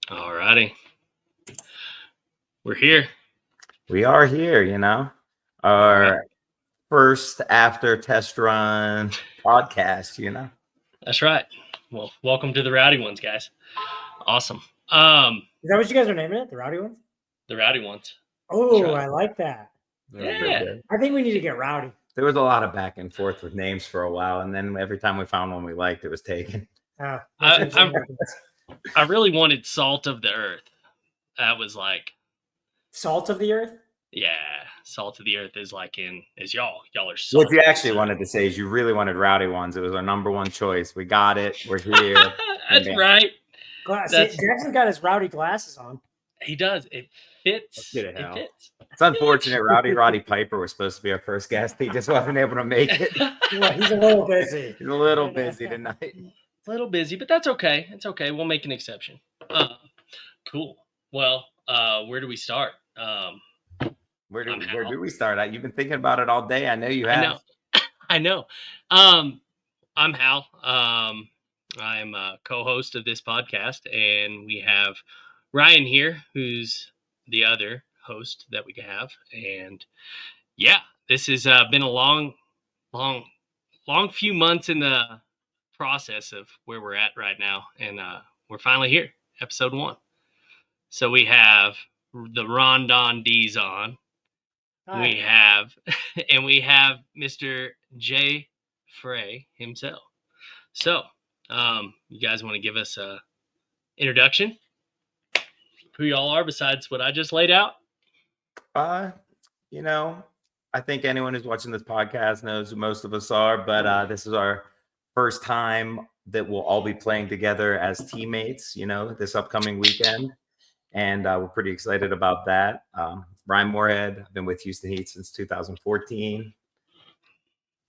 All righty. We're here. We are here, our first after test run podcast. That's right. Well, welcome to the Rowdy Ones, guys. Awesome. Is that what you guys are naming it? The Rowdy Ones? The Rowdy Ones. Oh, right. I like that. Yeah. I think we need to get rowdy. There was a lot of back and forth with names for a while, and then every time we found one we liked, it was taken. I really wanted Salt of the Earth. That was like Salt of the Earth? Yeah, Salt of the Earth is like is y'all. Y'all are salt. What you actually wanted to say is you really wanted Rowdy Ones. It was our number one choice. We got it. We're here. That's right. Jackson's got his rowdy glasses on. He does. It fits. It fits. It's unfortunate. Roddy Piper was supposed to be our first guest. He just wasn't able to make it. Well, he's a little busy. He's a little busy tonight. A little busy, but that's okay. It's okay. We'll make an exception. Cool. Well, where do we start? Where do we start? You've been thinking about it all day. I know you have. I know. I'm Hal. I'm a co-host of this podcast, and we have Ryan here, who's the other host that we have. And yeah, this has been a long few months in the process of where we're at right now, and we're finally here, episode 1. So we have the Rondon D's on. Hi. We have Mr. Jay Frey himself. So, you guys want to give us a introduction? Who y'all are besides what I just laid out? I think anyone who's watching this podcast knows who most of us are, but this is our first time that we'll all be playing together as teammates, this upcoming weekend. And we're pretty excited about that. Ryan Moorhead, I've been with Houston Heat since 2014.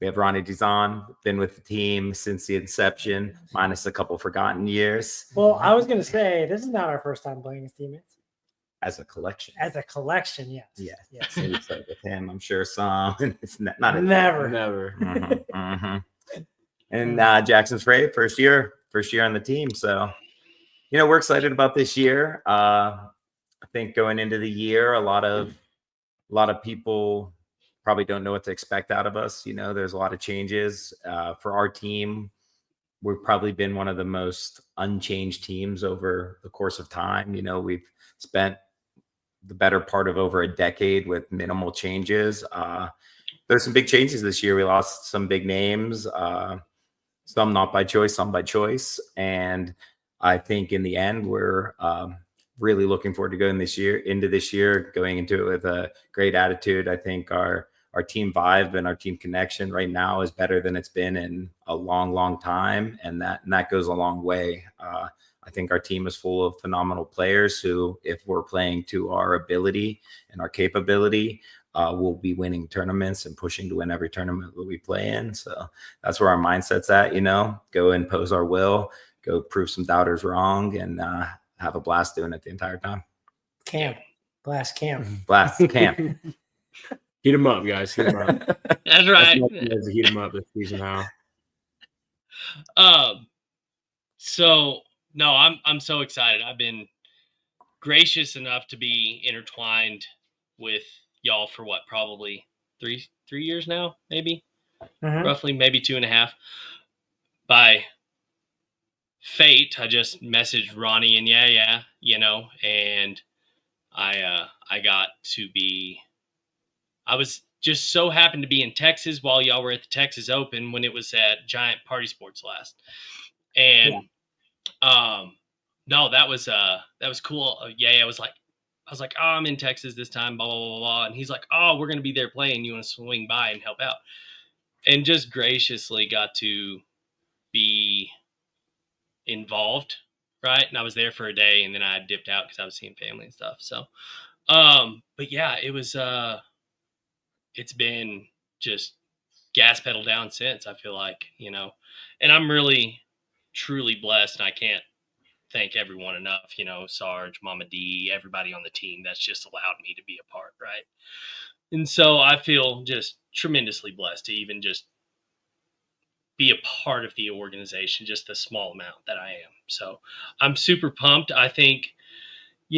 We have Ronnie Dizon, been with the team since the inception, minus a couple forgotten years. Well, I was going to say, this is not our first time playing as teammates. As a collection. As a collection, yes. Yes. So we played with him, I'm sure some. It's not Never. Mm-hmm. And Jackson's Frey, first year on the team. So, we're excited about this year. I think going into the year, a lot of people probably don't know what to expect out of us. There's a lot of changes for our team. We've probably been one of the most unchanged teams over the course of time. We've spent the better part of over a decade with minimal changes. There's some big changes this year. We lost some big names, some not by choice, some by choice. And I think in the end, we're really looking forward to going into this year, going into it with a great attitude. I think our team vibe and our team connection right now is better than it's been in a long, long time. And that goes a long way. I think our team is full of phenomenal players who, if we're playing to our ability and our capability, we'll be winning tournaments and pushing to win every tournament that we play in. So that's where our mindset's at, go impose our will, go prove some doubters wrong, and have a blast doing it the entire time. Blast camp. Heat them up, guys. Heat them up. That's right. Heat them up this season, Hal. So no, I'm so excited. I've been gracious enough to be intertwined with y'all for what, probably three years now, maybe, roughly, maybe 2.5. By fate, I just messaged Ronnie and and I got to be. I was just so happened to be in Texas while y'all were at the Texas Open when it was at Giant Party Sports last, and no, that was cool. I was like, oh, I'm in Texas this time, blah, blah, blah, blah. And he's like, oh, we're going to be there playing. You want to swing by and help out? And just graciously got to be involved, right? And I was there for a day, and then I dipped out because I was seeing family and stuff. So, but yeah, it was, it's been just gas pedal down since, I feel like, and I'm really, truly blessed, and I can't thank everyone enough, Sarge, Mama D, everybody on the team that's just allowed me to be a part, right? And so I feel just tremendously blessed to even just be a part of the organization, just the small amount that I am. So I'm super pumped. I think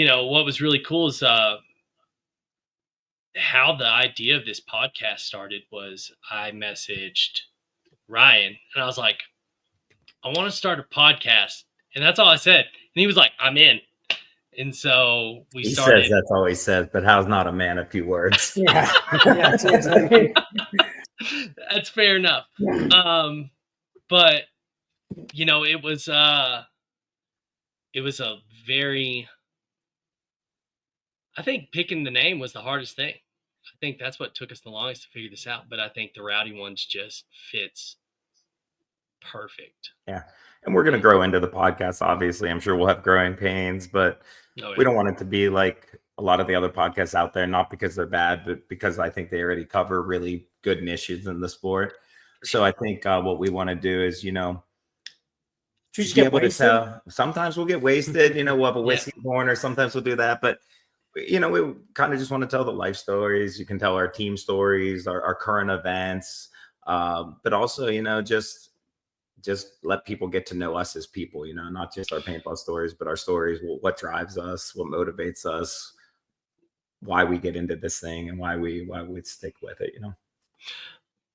what was really cool is how the idea of this podcast started was I messaged Ryan and I was like, I want to start a podcast. And that's all I said. And he was like, I'm in. And so we He started. says that's all he says, but Hal's not a man of few words. Yeah. Yeah, seriously. That's fair enough. But it was a very, I think picking the name was the hardest thing. I think that's what took us the longest to figure this out. But I think the Rowdy ones just fits perfect. Yeah. And we're going to grow into the podcast. Obviously, I'm sure we'll have growing pains, but we don't want it to be like a lot of the other podcasts out there, not because they're bad, but because I think they already cover really good niches in the sport. So I think what we want to do is, be able to tell. Sometimes we'll get wasted, we'll have a whiskey corner. Sometimes we'll do that. But, we kind of just want to tell the life stories. You can tell our team stories, our current events, but also, just let people get to know us as people, not just our paintball stories, but our stories, what drives us, what motivates us, why we get into this thing and why we stick with it,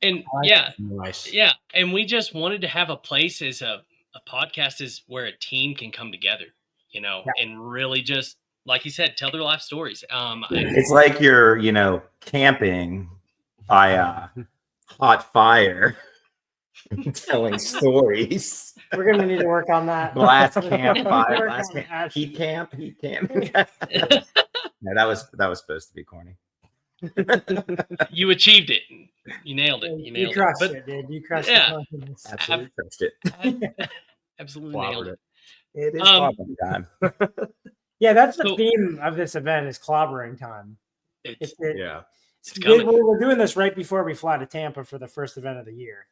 And Nice. yeah. And we just wanted to have a place as a podcast is where a team can come together, and really just, like you said, tell their life stories. It's like you're, camping by a hot fire. Telling stories. We're gonna need to work on that. Blast camp, heat camp. Yeah, that was supposed to be corny. You achieved it. You nailed it. You crushed it, dude. You crushed it. Absolutely crushed it. Absolutely nailed it. It is clobbering time. Yeah, that's the theme of this event is clobbering time. It's coming. We're doing this right before we fly to Tampa for the first event of the year.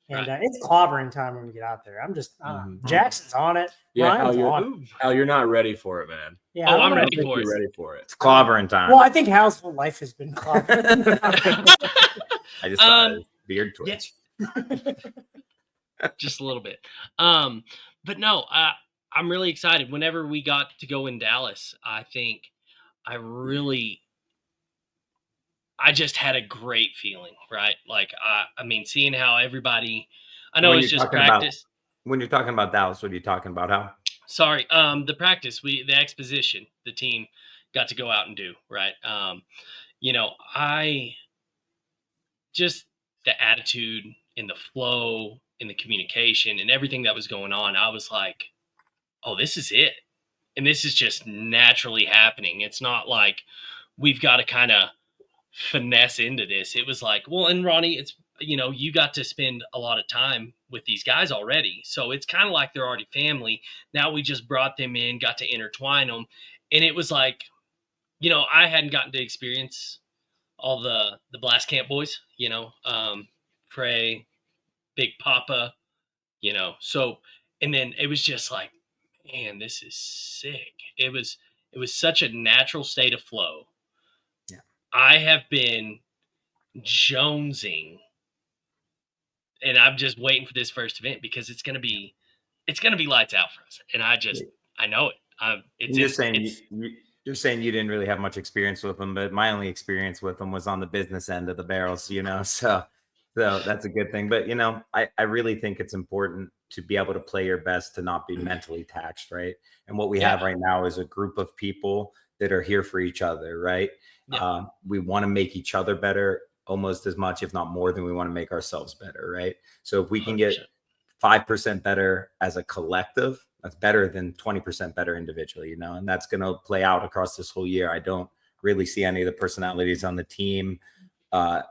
And it's clobbering time when we get out there. I'm just Jackson's on it. Yeah, Hal, you're not ready for it, man. Yeah, I'm ready for it. You're ready for it. It's clobbering time. Well, I think Hal's whole life has been clobbering. I just saw his beard twitch. Just a little bit. But no, I'm really excited. Whenever we got to go in Dallas, I think I just had a great feeling, right? Like, I mean, seeing how everybody, I know it's just practice. When you're talking about Dallas, what are you talking about, Hal? Sorry. The practice, the exposition, the team got to go out and do, right? I just the attitude and the flow and the communication and everything that was going on. I was like, oh, this is it. And this is just naturally happening. It's not like we've got to kind of finesse into this. It was like, well, and Ronnie, it's, you got to spend a lot of time with these guys already. So it's kind of like they're already family. Now we just brought them in, got to intertwine them. And it was like, I hadn't gotten to experience all the Blast Camp boys, Frey, Big Papa, so, and then it was just like, man, this is sick. It was such a natural state of flow. Yeah. I have been jonesing and I'm just waiting for this first event because it's going to be lights out for us. And I know it. You're saying you didn't really have much experience with them, but my only experience with them was on the business end of the barrels, so that's a good thing. But, I really think it's important to be able to play your best, to not be mentally taxed, right? And what we have right now is a group of people that are here for each other, right? Yeah. We want to make each other better almost as much, if not more, than we want to make ourselves better, right? So if we can get 5% better as a collective, that's better than 20% better individually, and that's going to play out across this whole year. I don't really see any of the personalities on the team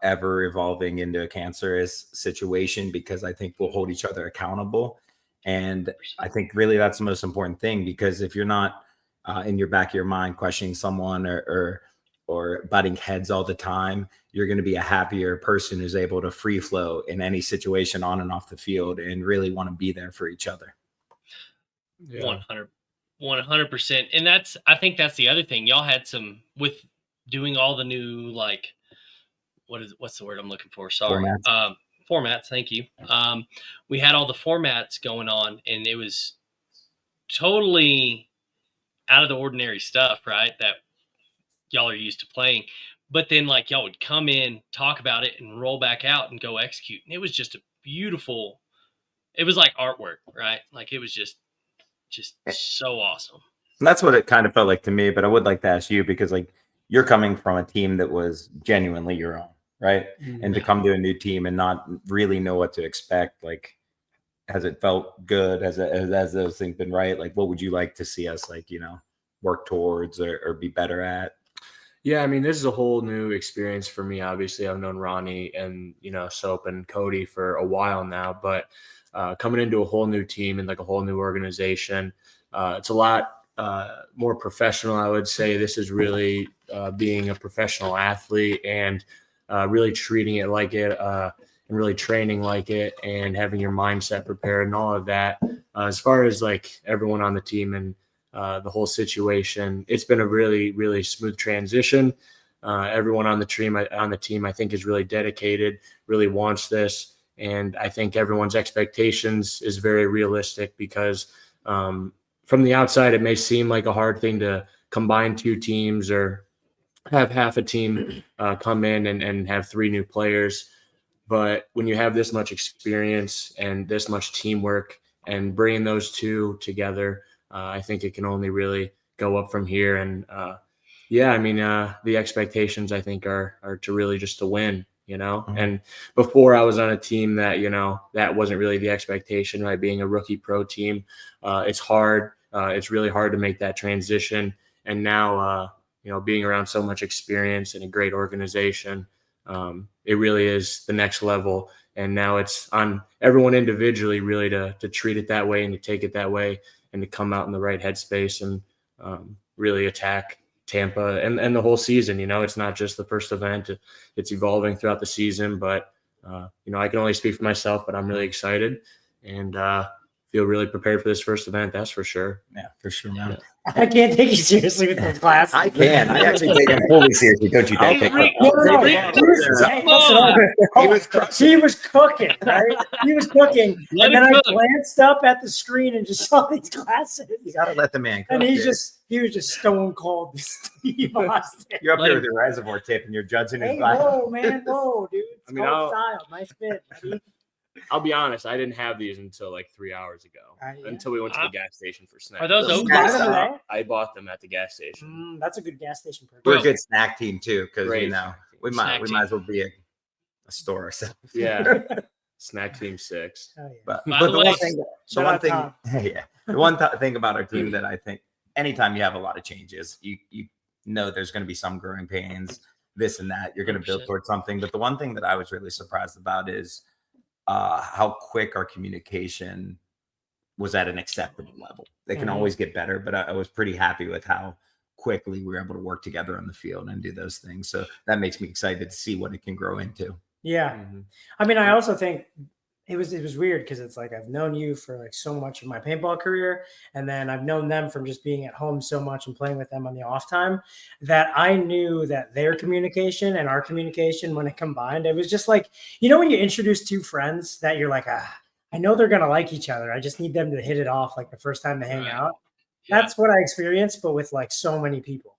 ever evolving into a cancerous situation, because I think we'll hold each other accountable. And I think really that's the most important thing, because if you're not in your back of your mind questioning someone or butting heads all the time, you're going to be a happier person who's able to free flow in any situation on and off the field and really want to be there for each other. 100%. And I think that's the other thing. Y'all had some with doing all the new, like, what's the word I'm looking for? Sorry. Formats. Thank you. We had all the formats going on, and it was totally out of the ordinary stuff, right? That y'all are used to playing. But then like y'all would come in, talk about it, and roll back out and go execute. And it was just a beautiful, it was like artwork, right? Like it was just so awesome. And that's what it kind of felt like to me. But I would like to ask you, because like you're coming from a team that was genuinely your own, right? And to come to a new team and not really know what to expect, like, has it felt good? Has those things been right? Like, what would you like to see us, like, work towards or be better at? Yeah, I mean, this is a whole new experience for me. Obviously, I've known Ronnie and, Soap and Cody for a while now, but coming into a whole new team and like a whole new organization, it's a lot more professional, I would say. This is really being a professional athlete and really treating it like it and really training like it and having your mindset prepared and all of that. As far as like everyone on the team and the whole situation, it's been a really, really smooth transition. Everyone on the team, I think, is really dedicated, really wants this. And I think everyone's expectations is very realistic because from the outside, it may seem like a hard thing to combine two teams or have half a team come in and have 3 new players. But when you have this much experience and this much teamwork and bringing those two together, I think it can only really go up from here. And the expectations, I think, are to really just to win, And before I was on a team that, that wasn't really the expectation, right? Being a rookie pro team, it's hard. It's really hard to make that transition. And now, being around so much experience and a great organization, it really is the next level. And now it's on everyone individually really to treat it that way and to take it that way and to come out in the right headspace and really attack Tampa and the whole season. It's not just the first event. It's evolving throughout the season. But, I can only speak for myself, but I'm really excited and feel really prepared for this first event. That's for sure. Yeah, for sure, man. I can't take you seriously with this class. I can. I actually take him fully seriously. Don't you dare take him. He was cooking, right? He was cooking. And then I glanced up at the screen and just saw these glasses. You got to let the man cook. And he was just stone cold Steve Austin. You're up there with your reservoir tip and you're judging his glass. Whoa, man. Whoa, dude. It's style. Nice fit, buddy. I'll be honest, I didn't have these until like 3 hours ago, until we went to the gas station for snacks. Are those open? I bought them at the gas station. That's a good gas station purchase. We're a good snack team too, because we might as well be a store ourselves. Yeah, snack team 6. Oh, yeah. But the one thing about our team that I think anytime you have a lot of changes, you know there's going to be some growing pains, this and that. You're going to build towards something. But the one thing that I was really surprised about is how quick our communication was at an acceptable level. They can always get better, but I was pretty happy with how quickly we were able to work together on the field and do those things. So that makes me excited to see what it can grow into. Yeah. I mean, I also think it was weird because it's like I've known you for like so much of my paintball career, and then I've known them from just being at home so much and playing with them on the off time that I knew that their communication and our communication, when it combined, it was just like, when you introduce 2 friends that you're like, I know they're gonna like each other. I just need them to hit it off like the first time they hang out. Yeah. That's what I experienced, but with like so many people,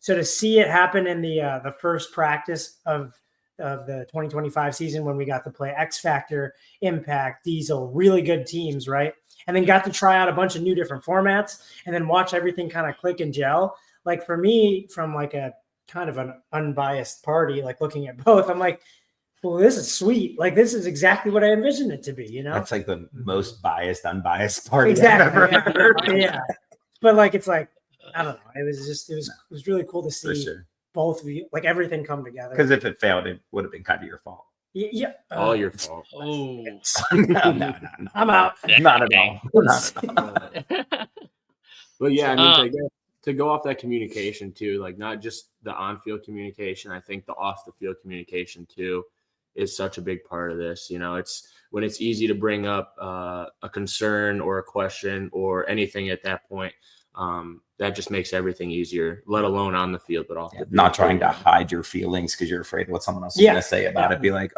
So to see it happen in the first practice of the 2025 season when we got to play X Factor, Impact, Diesel, really good teams, right? And then got to try out a bunch of new different formats and then watch everything kind of click and gel. Like for me, from like a kind of an unbiased party, like looking at both, I'm like, well, this is sweet. Like this is exactly what I envisioned it to be, That's like the most unbiased party exactly, I've ever heard. Yeah. But like, it's like, I don't know. It was really cool to see. For sure. Both of you, like everything come together. Because if it failed, it would have been kind of your fault. Yeah. All your fault. Oh. No. I'm out. Not at all. But yeah, I mean, to go off that communication too, like not just the on-field communication, I think the off-the-field communication too is such a big part of this. It's when it's easy to bring up a concern or a question or anything at that point. That just makes everything easier, let alone on the field, but off the field. Not trying to hide your feelings because you're afraid of what someone else is going to say about it. Be like,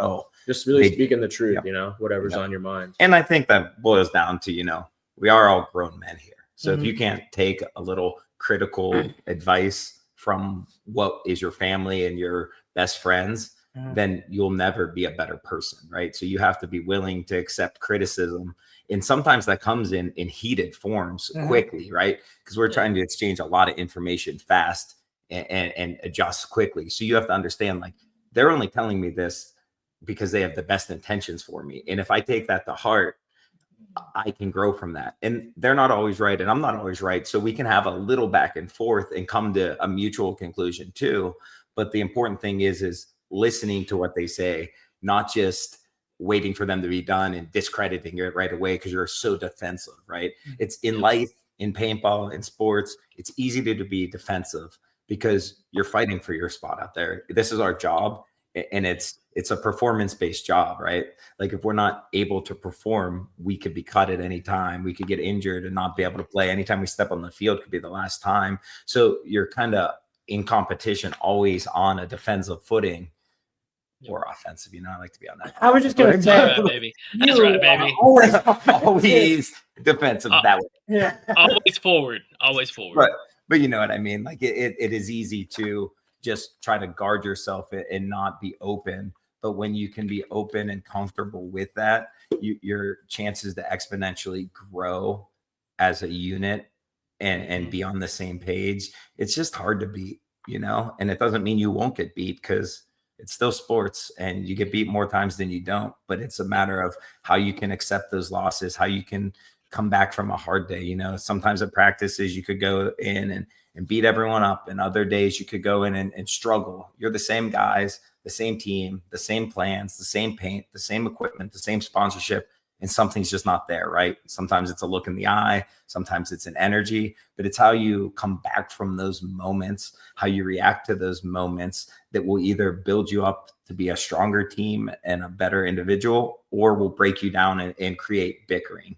just really speaking the truth, whatever's on your mind. And I think that boils down to, we are all grown men here. So if you can't take a little critical advice from what is your family and your best friends, then you'll never be a better person, right? So you have to be willing to accept criticism. And sometimes that comes in heated forms quickly, right? Because we're trying to exchange a lot of information fast and adjust quickly. So you have to understand, like, they're only telling me this because they have the best intentions for me. And if I take that to heart, I can grow from that. And they're not always right, and I'm not always right. So we can have a little back and forth and come to a mutual conclusion too. But the important thing is listening to what they say, not just waiting for them to be done and discrediting it right away because you're so defensive, right? It's in life, in paintball, in sports, it's easy to be defensive because you're fighting for your spot out there. This is our job, and it's a performance-based job, right? Like, if we're not able to perform, we could be cut at any time. We could get injured and not be able to play. Anytime we step on the field could be the last time. So you're kind of in competition, always on a defensive footing or offensive. You know, I like to be on that. I was just going to say, That's right, baby. That's right, baby. Always defensive that way. Yeah. Always forward. Always forward. But you know what I mean? Like, it is easy to just try to guard yourself and not be open. But when you can be open and comfortable with that, your chances to exponentially grow as a unit and be on the same page, it's just hard to beat, you know? And it doesn't mean you won't get beat, because it's still sports and you get beat more times than you don't. But it's a matter of how you can accept those losses, how you can come back from a hard day. You know, sometimes at practices you could go in and beat everyone up, and other days you could go in and struggle. You're the same guys, the same team, the same plans, the same paint, the same equipment, the same sponsorship, and something's just not there, right? Sometimes it's a look in the eye, sometimes it's an energy, but it's how you come back from those moments, how you react to those moments, that will either build you up to be a stronger team and a better individual, or will break you down and create bickering.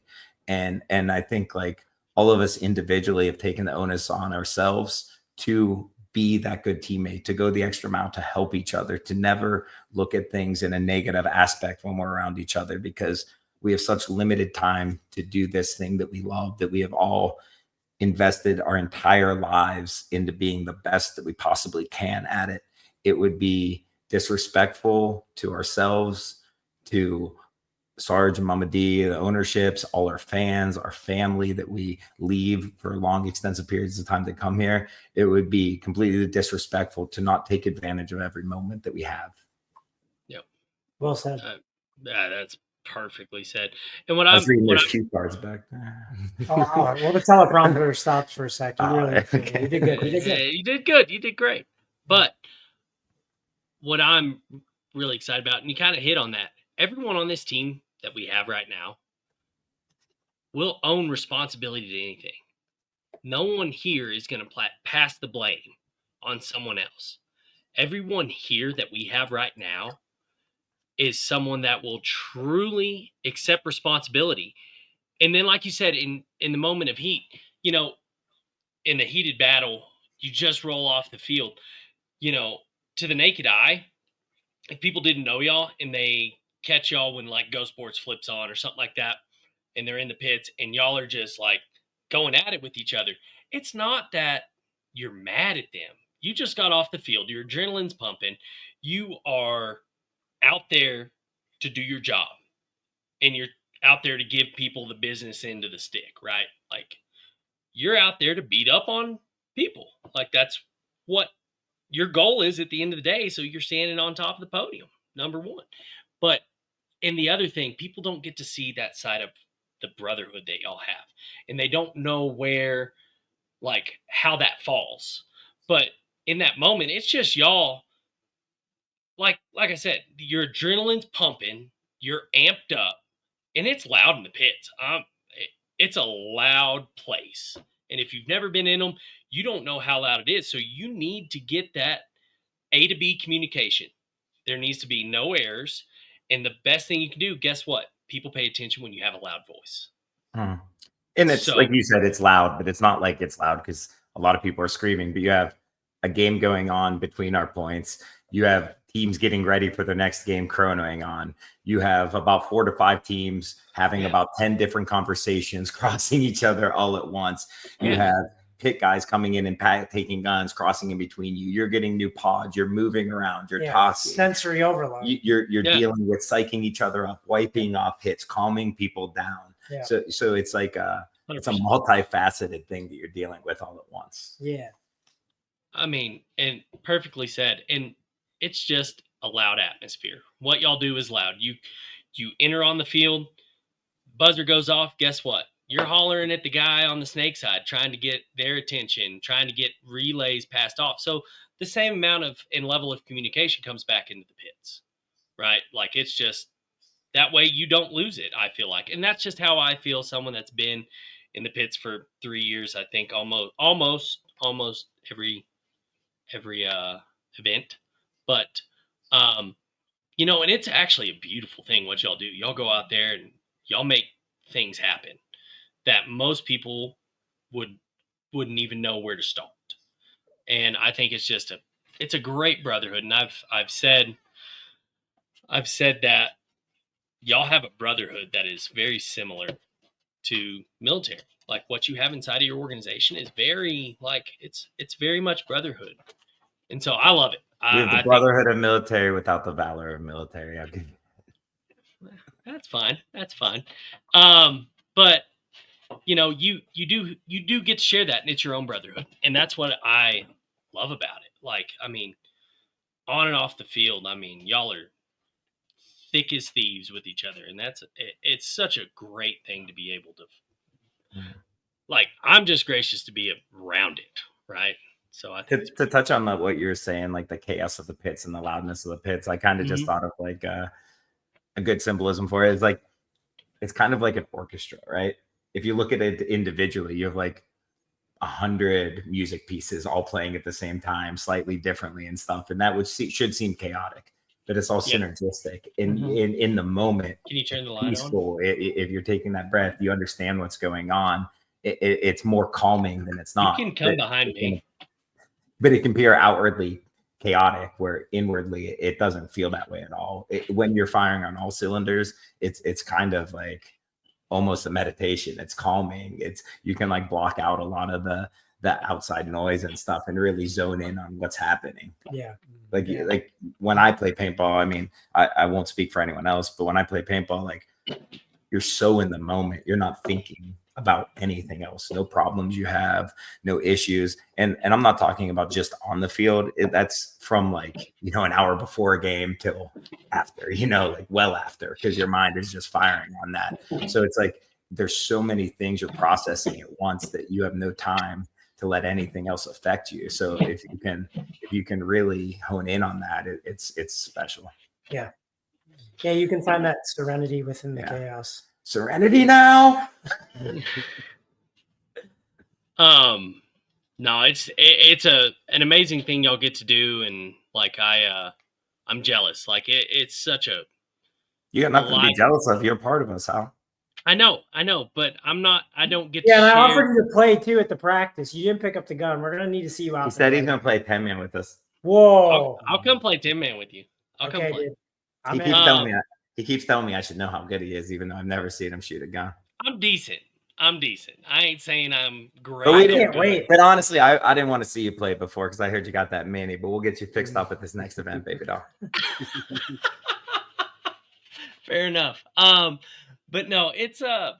And I think, like, all of us individually have taken the onus on ourselves to be that good teammate, to go the extra mile, to help each other, to never look at things in a negative aspect when we're around each other, because we have such limited time to do this thing that we love, that we have all invested our entire lives into being the best that we possibly can at it. It would be disrespectful to ourselves, to Sarge and Mama D, the ownerships, all our fans, our family that we leave for long, extensive periods of time to come here. It would be completely disrespectful to not take advantage of every moment that we have. Yep. Well said. Yeah, that's perfectly said. And what I I'm was reading those cue cards back there. Well, the teleprompter stopped for a second. You did good. You did good. You did great. But what I'm really excited about, and you kind of hit on that, everyone on this team that we have right now will own responsibility to anything. No one here is going to pass the blame on someone else. Everyone here that we have right now is someone that will truly accept responsibility. And then, like you said, in the moment of heat, you know, in the heated battle, you just roll off the field. You know, to the naked eye, if people didn't know y'all and they catch y'all when, like, Go Sports flips on or something like that, and they're in the pits and y'all are just, like, going at it with each other, it's not that you're mad at them. You just got off the field. Your adrenaline's pumping. You are out there to do your job, and you're out there to give people the business end of the stick, right? Like, you're out there to beat up on people. Like, that's what your goal is at the end of the day. So you're standing on top of the podium, number one. But, and the other thing, people don't get to see that side of the brotherhood that y'all have, and they don't know where, like, how that falls. But in that moment, it's just y'all, like I said, your adrenaline's pumping, you're amped up, and it's loud in the pits. It's a loud place. And if you've never been in them, you don't know how loud it is. So you need to get that A to B communication. There needs to be no errors. And the best thing you can do, guess what? People pay attention when you have a loud voice. And it's, like you said, it's loud, but it's not like it's loud because a lot of people are screaming. But you have a game going on between our points. You have teams getting ready for their next game chronoing on. You have about 4 to 5 teams having about 10 different conversations, crossing each other all at once. You have pit guys coming in and taking guns, crossing in between you. You're getting new pods. You're moving around. You're talking. Sensory overload. You're dealing with psyching each other up, wiping off hits, calming people down. Yeah. So it's like it's a 100%. multifaceted thing that you're dealing with all at once. Yeah. I mean, and perfectly said. And it's just a loud atmosphere. What y'all do is loud. You enter on the field, buzzer goes off. Guess what? You're hollering at the guy on the snake side, trying to get their attention, trying to get relays passed off. So the same amount of and level of communication comes back into the pits, right? Like it's just that way you don't lose it, I feel like. And that's just how I feel, someone that's been in the pits for 3 years, I think almost every event. But you know, and it's actually a beautiful thing what y'all do. Y'all go out there and y'all make things happen that most people wouldn't even know where to start. And I think it's a great brotherhood. And I've said that y'all have a brotherhood that is very similar to military. Like what you have inside of your organization is very it's very much brotherhood. And so I love it. We have the brotherhood of military without the valor of military. That's fine. That's fine. But you know, you do get to share that, and it's your own brotherhood, and that's what I love about it. Like, I mean, on and off the field, I mean, y'all are thick as thieves with each other, and it's such a great thing to be able to. Like, I'm just gracious to be around it, right? So I think to touch on what you were saying, like the chaos of the pits and the loudness of the pits, I kind of just thought of like a good symbolism for it. It's like it's kind of like an orchestra, right? If you look at it individually, you have like 100 music pieces all playing at the same time, slightly differently and stuff, and that should seem chaotic, but it's all synergistic. In the moment, can you turn the light peaceful. If you're taking that breath, you understand what's going on. It's more calming than it's not. You can come behind me. But it can appear outwardly chaotic, where inwardly it doesn't feel that way at all. When you're firing on all cylinders, it's kind of like almost a meditation. It's calming. You can like block out a lot of the outside noise and stuff and really zone in on what's happening. Yeah. Like when I play paintball, I mean, I won't speak for anyone else, but when I play paintball, like you're so in the moment, you're not thinking about anything else. No problems you have, no issues. And I'm not talking about just on the field. That's from like, you know, an hour before a game till after, you know, like well after, because your mind is just firing on that. So it's like there's so many things you're processing at once that you have no time to let anything else affect you. So if you can really hone in on that, it's special. Yeah. Yeah, you can find that serenity within the chaos. Serenity now. No, it's an amazing thing y'all get to do, and like I'm jealous. Like it's such a you got nothing to be jealous of. You're part of us, Hal. I know, but I'm not. I don't get. Yeah, to and share. I offered you to play too at the practice. You didn't pick up the gun. We're gonna need to see you out. He said he's gonna play 10-man with us. Whoa! I'll come play 10-man with you. I'll come play. Dude. He keeps telling me I should know how good he is, even though I've never seen him shoot a gun. I'm decent. I ain't saying I'm great. But I can't wait. But honestly, I didn't want to see you play before because I heard you got that mini. But we'll get you fixed up at this next event, baby doll. Fair enough. But no, it's I'm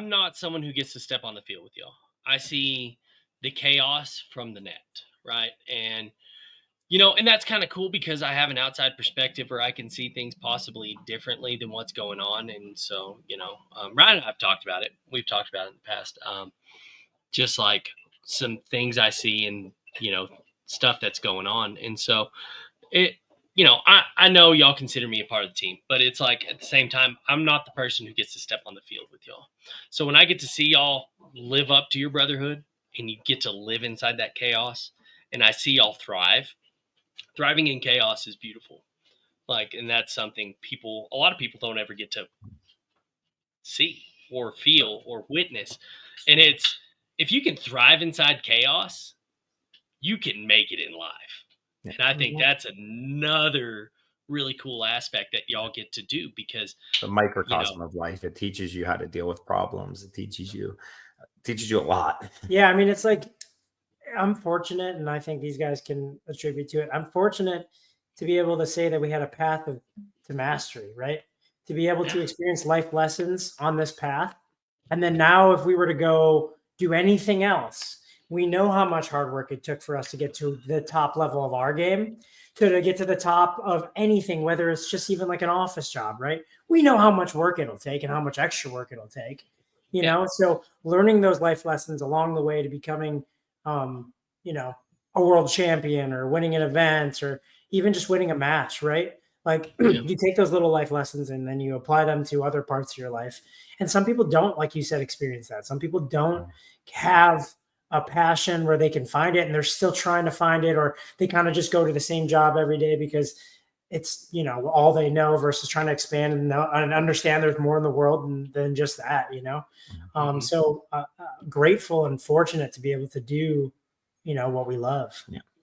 not someone who gets to step on the field with y'all. I see the chaos from the net, right? And you know, and that's kind of cool because I have an outside perspective where I can see things possibly differently than what's going on. And so, you know, Ryan and I've talked about it. We've talked about it in the past. Just like some things I see and, you know, stuff that's going on. And so you know, I know y'all consider me a part of the team, but it's like at the same time, I'm not the person who gets to step on the field with y'all. So when I get to see y'all live up to your brotherhood and you get to live inside that chaos and I see y'all thriving in chaos is beautiful. Like, and that's something a lot of people don't ever get to see or feel or witness. And if you can thrive inside chaos, you can make it in life. And I think that's another really cool aspect that y'all get to do, because the microcosm of life. It teaches you how to deal with problems. It teaches you a lot. Yeah, I mean, it's like, I'm fortunate, and I think these guys can attribute to it. I'm fortunate to be able to say that we had a path to mastery, right? To be able to experience life lessons on this path. And then now, if we were to go do anything else, we know how much hard work it took for us to get to the top level of our game, to get to the top of anything, whether it's just even like an office job, right? We know how much work it'll take and how much extra work it'll take, you know? So learning those life lessons along the way to becoming, you know, a world champion or winning an event or even just winning a match, right? Like you take those little life lessons and then you apply them to other parts of your life. And some people don't, like you said, experience that. Some people don't have a passion where they can find it and they're still trying to find it, or they kind of just go to the same job every day because it's, you know, all they know, versus trying to expand and know and understand there's more in the world than just that, you know? So grateful and fortunate to be able to do, you know, what we love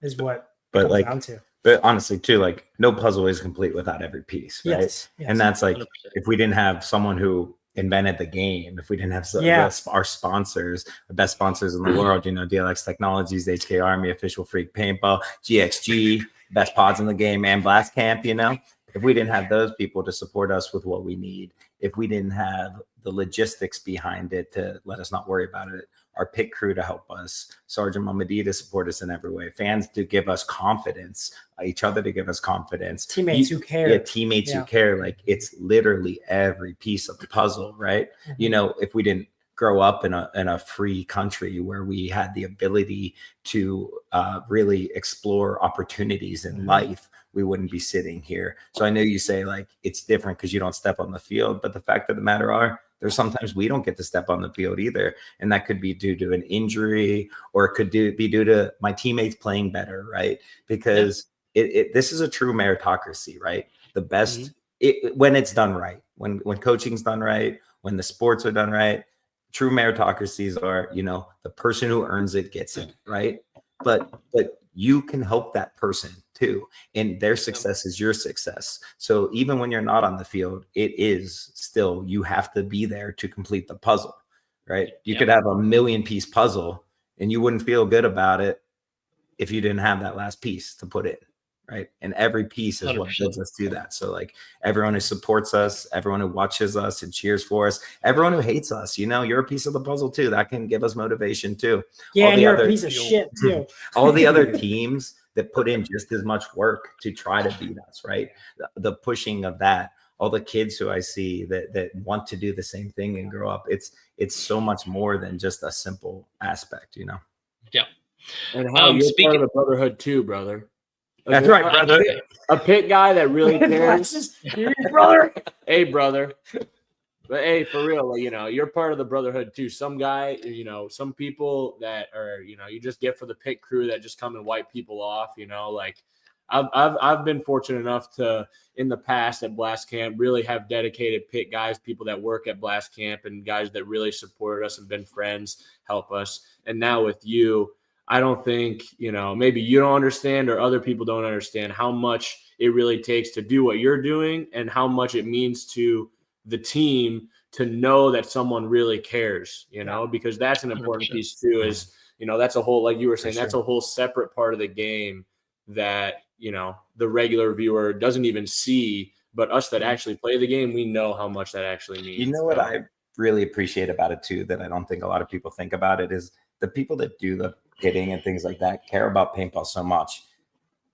is what it comes down to. But honestly, too, like no puzzle is complete without every piece, right? Yes. And that's like 100%. if we didn't have someone who invented the game, if we didn't have our sponsors, the best sponsors in the world, you know, DLX Technologies, HK Army, Official Freak Paintball, GXG, best pods in the game, and Blast Camp, you know, if we didn't have those people to support us with what we need, if we didn't have the logistics behind it to let us not worry about it, our pit crew to help us, Sergeant Mamadi to support us in every way, fans to give us confidence, each other to give us confidence, teammates who care. Yeah, teammates who care. Like it's literally every piece of the puzzle, right? You know, if we didn't grow up in a free country where we had the ability to really explore opportunities in life, we wouldn't be sitting here. So I know you say like it's different because you don't step on the field, but the fact of the matter are, there's sometimes we don't get to step on the field either. And that could be due to an injury, or it could be due to my teammates playing better, right? Because this is a true meritocracy, right? The best, when it's done right, when coaching's done right, when the sports are done right, true meritocracies are, you know, the person who earns it gets it, right? But you can help that person too, and their success is your success. So even when you're not on the field, it is still, you have to be there to complete the puzzle, right? You could have a 1,000,000-piece puzzle and you wouldn't feel good about it if you didn't have that last piece to put in, right? And every piece is 100%. What builds us to that. So like everyone who supports us, everyone who watches us and cheers for us, everyone who hates us, you know, you're a piece of the puzzle too. That can give us motivation too. Yeah, and you're a piece of shit too. All the other teams that put in just as much work to try to beat us, right? The pushing of that, all the kids who I see that want to do the same thing and grow up, it's so much more than just a simple aspect, you know? Yeah. And how you're part of the brotherhood too, brother. That's right, brother. A pit guy that really cares. Brother. Hey, brother. But hey, for real, you know, you're part of the brotherhood too. Some guy, you know, some people that are, you know, you just get for the pit crew that just come and wipe people off, you know, like I've been fortunate enough to in the past at Blast Camp really have dedicated pit guys, people that work at Blast Camp and guys that really supported us and been friends, help us. And now with you, I don't think, you know, maybe you don't understand or other people don't understand how much it really takes to do what you're doing and how much it means to the team to know that someone really cares, you know, because that's an important 100%. Piece too, is, you know, that's a whole, like you were saying, that's a whole separate part of the game that, you know, the regular viewer doesn't even see, but us that actually play the game, we know how much that actually means. You know what I really appreciate about it too, that I don't think a lot of people think about it, is the people that do the hitting and things like that care about paintball so much,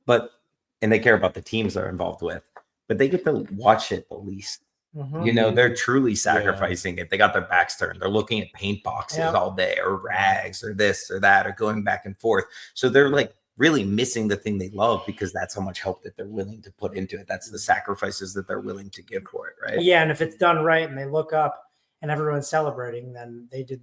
and they care about the teams they're involved with, but they get to watch it the least. You know, they're truly sacrificing it. They got their backs turned. They're looking at paint boxes all day, or rags, or this or that, or going back and forth. So they're like really missing the thing they love, because that's how much help that they're willing to put into it. That's the sacrifices that they're willing to give for it, right? Yeah, and if it's done right and they look up and everyone's celebrating, then they did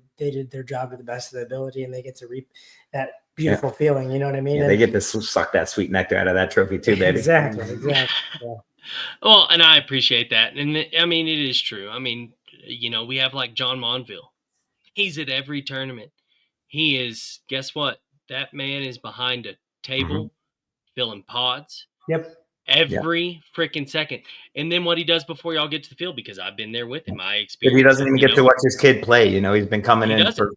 their job to the best of their ability, and they get to reap that beautiful feeling. You know what I mean? Yeah, they get to suck that sweet nectar out of that trophy too, baby. Exactly. Yeah. Well, and I appreciate that. And I mean, it is true. I mean, you know, we have like John Monville. He's at every tournament. He is, guess what? That man is behind a table filling pods Yep. every freaking second. And then what he does before y'all get to the field, because I've been there with him, I But experienced he doesn't it, even you get to know? watch his kid play. You know, he's been coming He in doesn't. for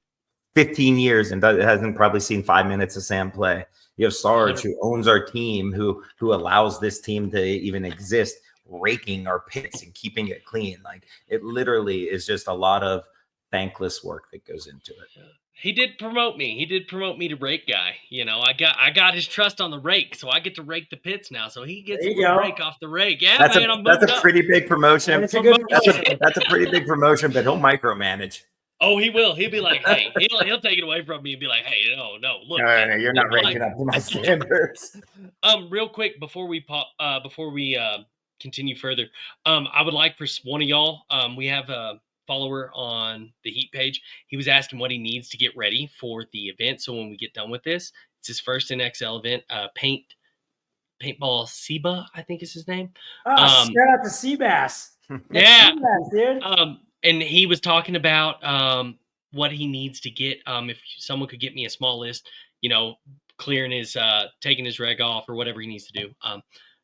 15 years and hasn't probably seen 5 minutes of Sam play. You have Sarge, who owns our team, who allows this team to even exist, raking our pits and keeping it clean. Like, it literally is just a lot of thankless work that goes into it. He did promote me. He did promote me to rake guy. You know, I got his trust on the rake, so I get to rake the pits now. So he gets There a you little go. break off the rake. Yeah, That's man, I'm moved a up. pretty big promotion. It's a good That's promotion. that's a pretty big promotion, but he'll micromanage. Oh, he will. He'll be like, hey, he'll take it away from me and be like, hey, no, look. No, you're not Like, ranking up to my standards. real quick before we continue further, I would like for one of y'all, we have a follower on the Heat page. He was asking what he needs to get ready for the event. So when we get done with this, it's his first NXL event. Paintball Seba, I think is his name. Oh, shout out to Seabass. Yeah. Seabass, dude. And he was talking about what he needs to get. If someone could get me a small list, you know, clearing his taking his reg off or whatever he needs to do.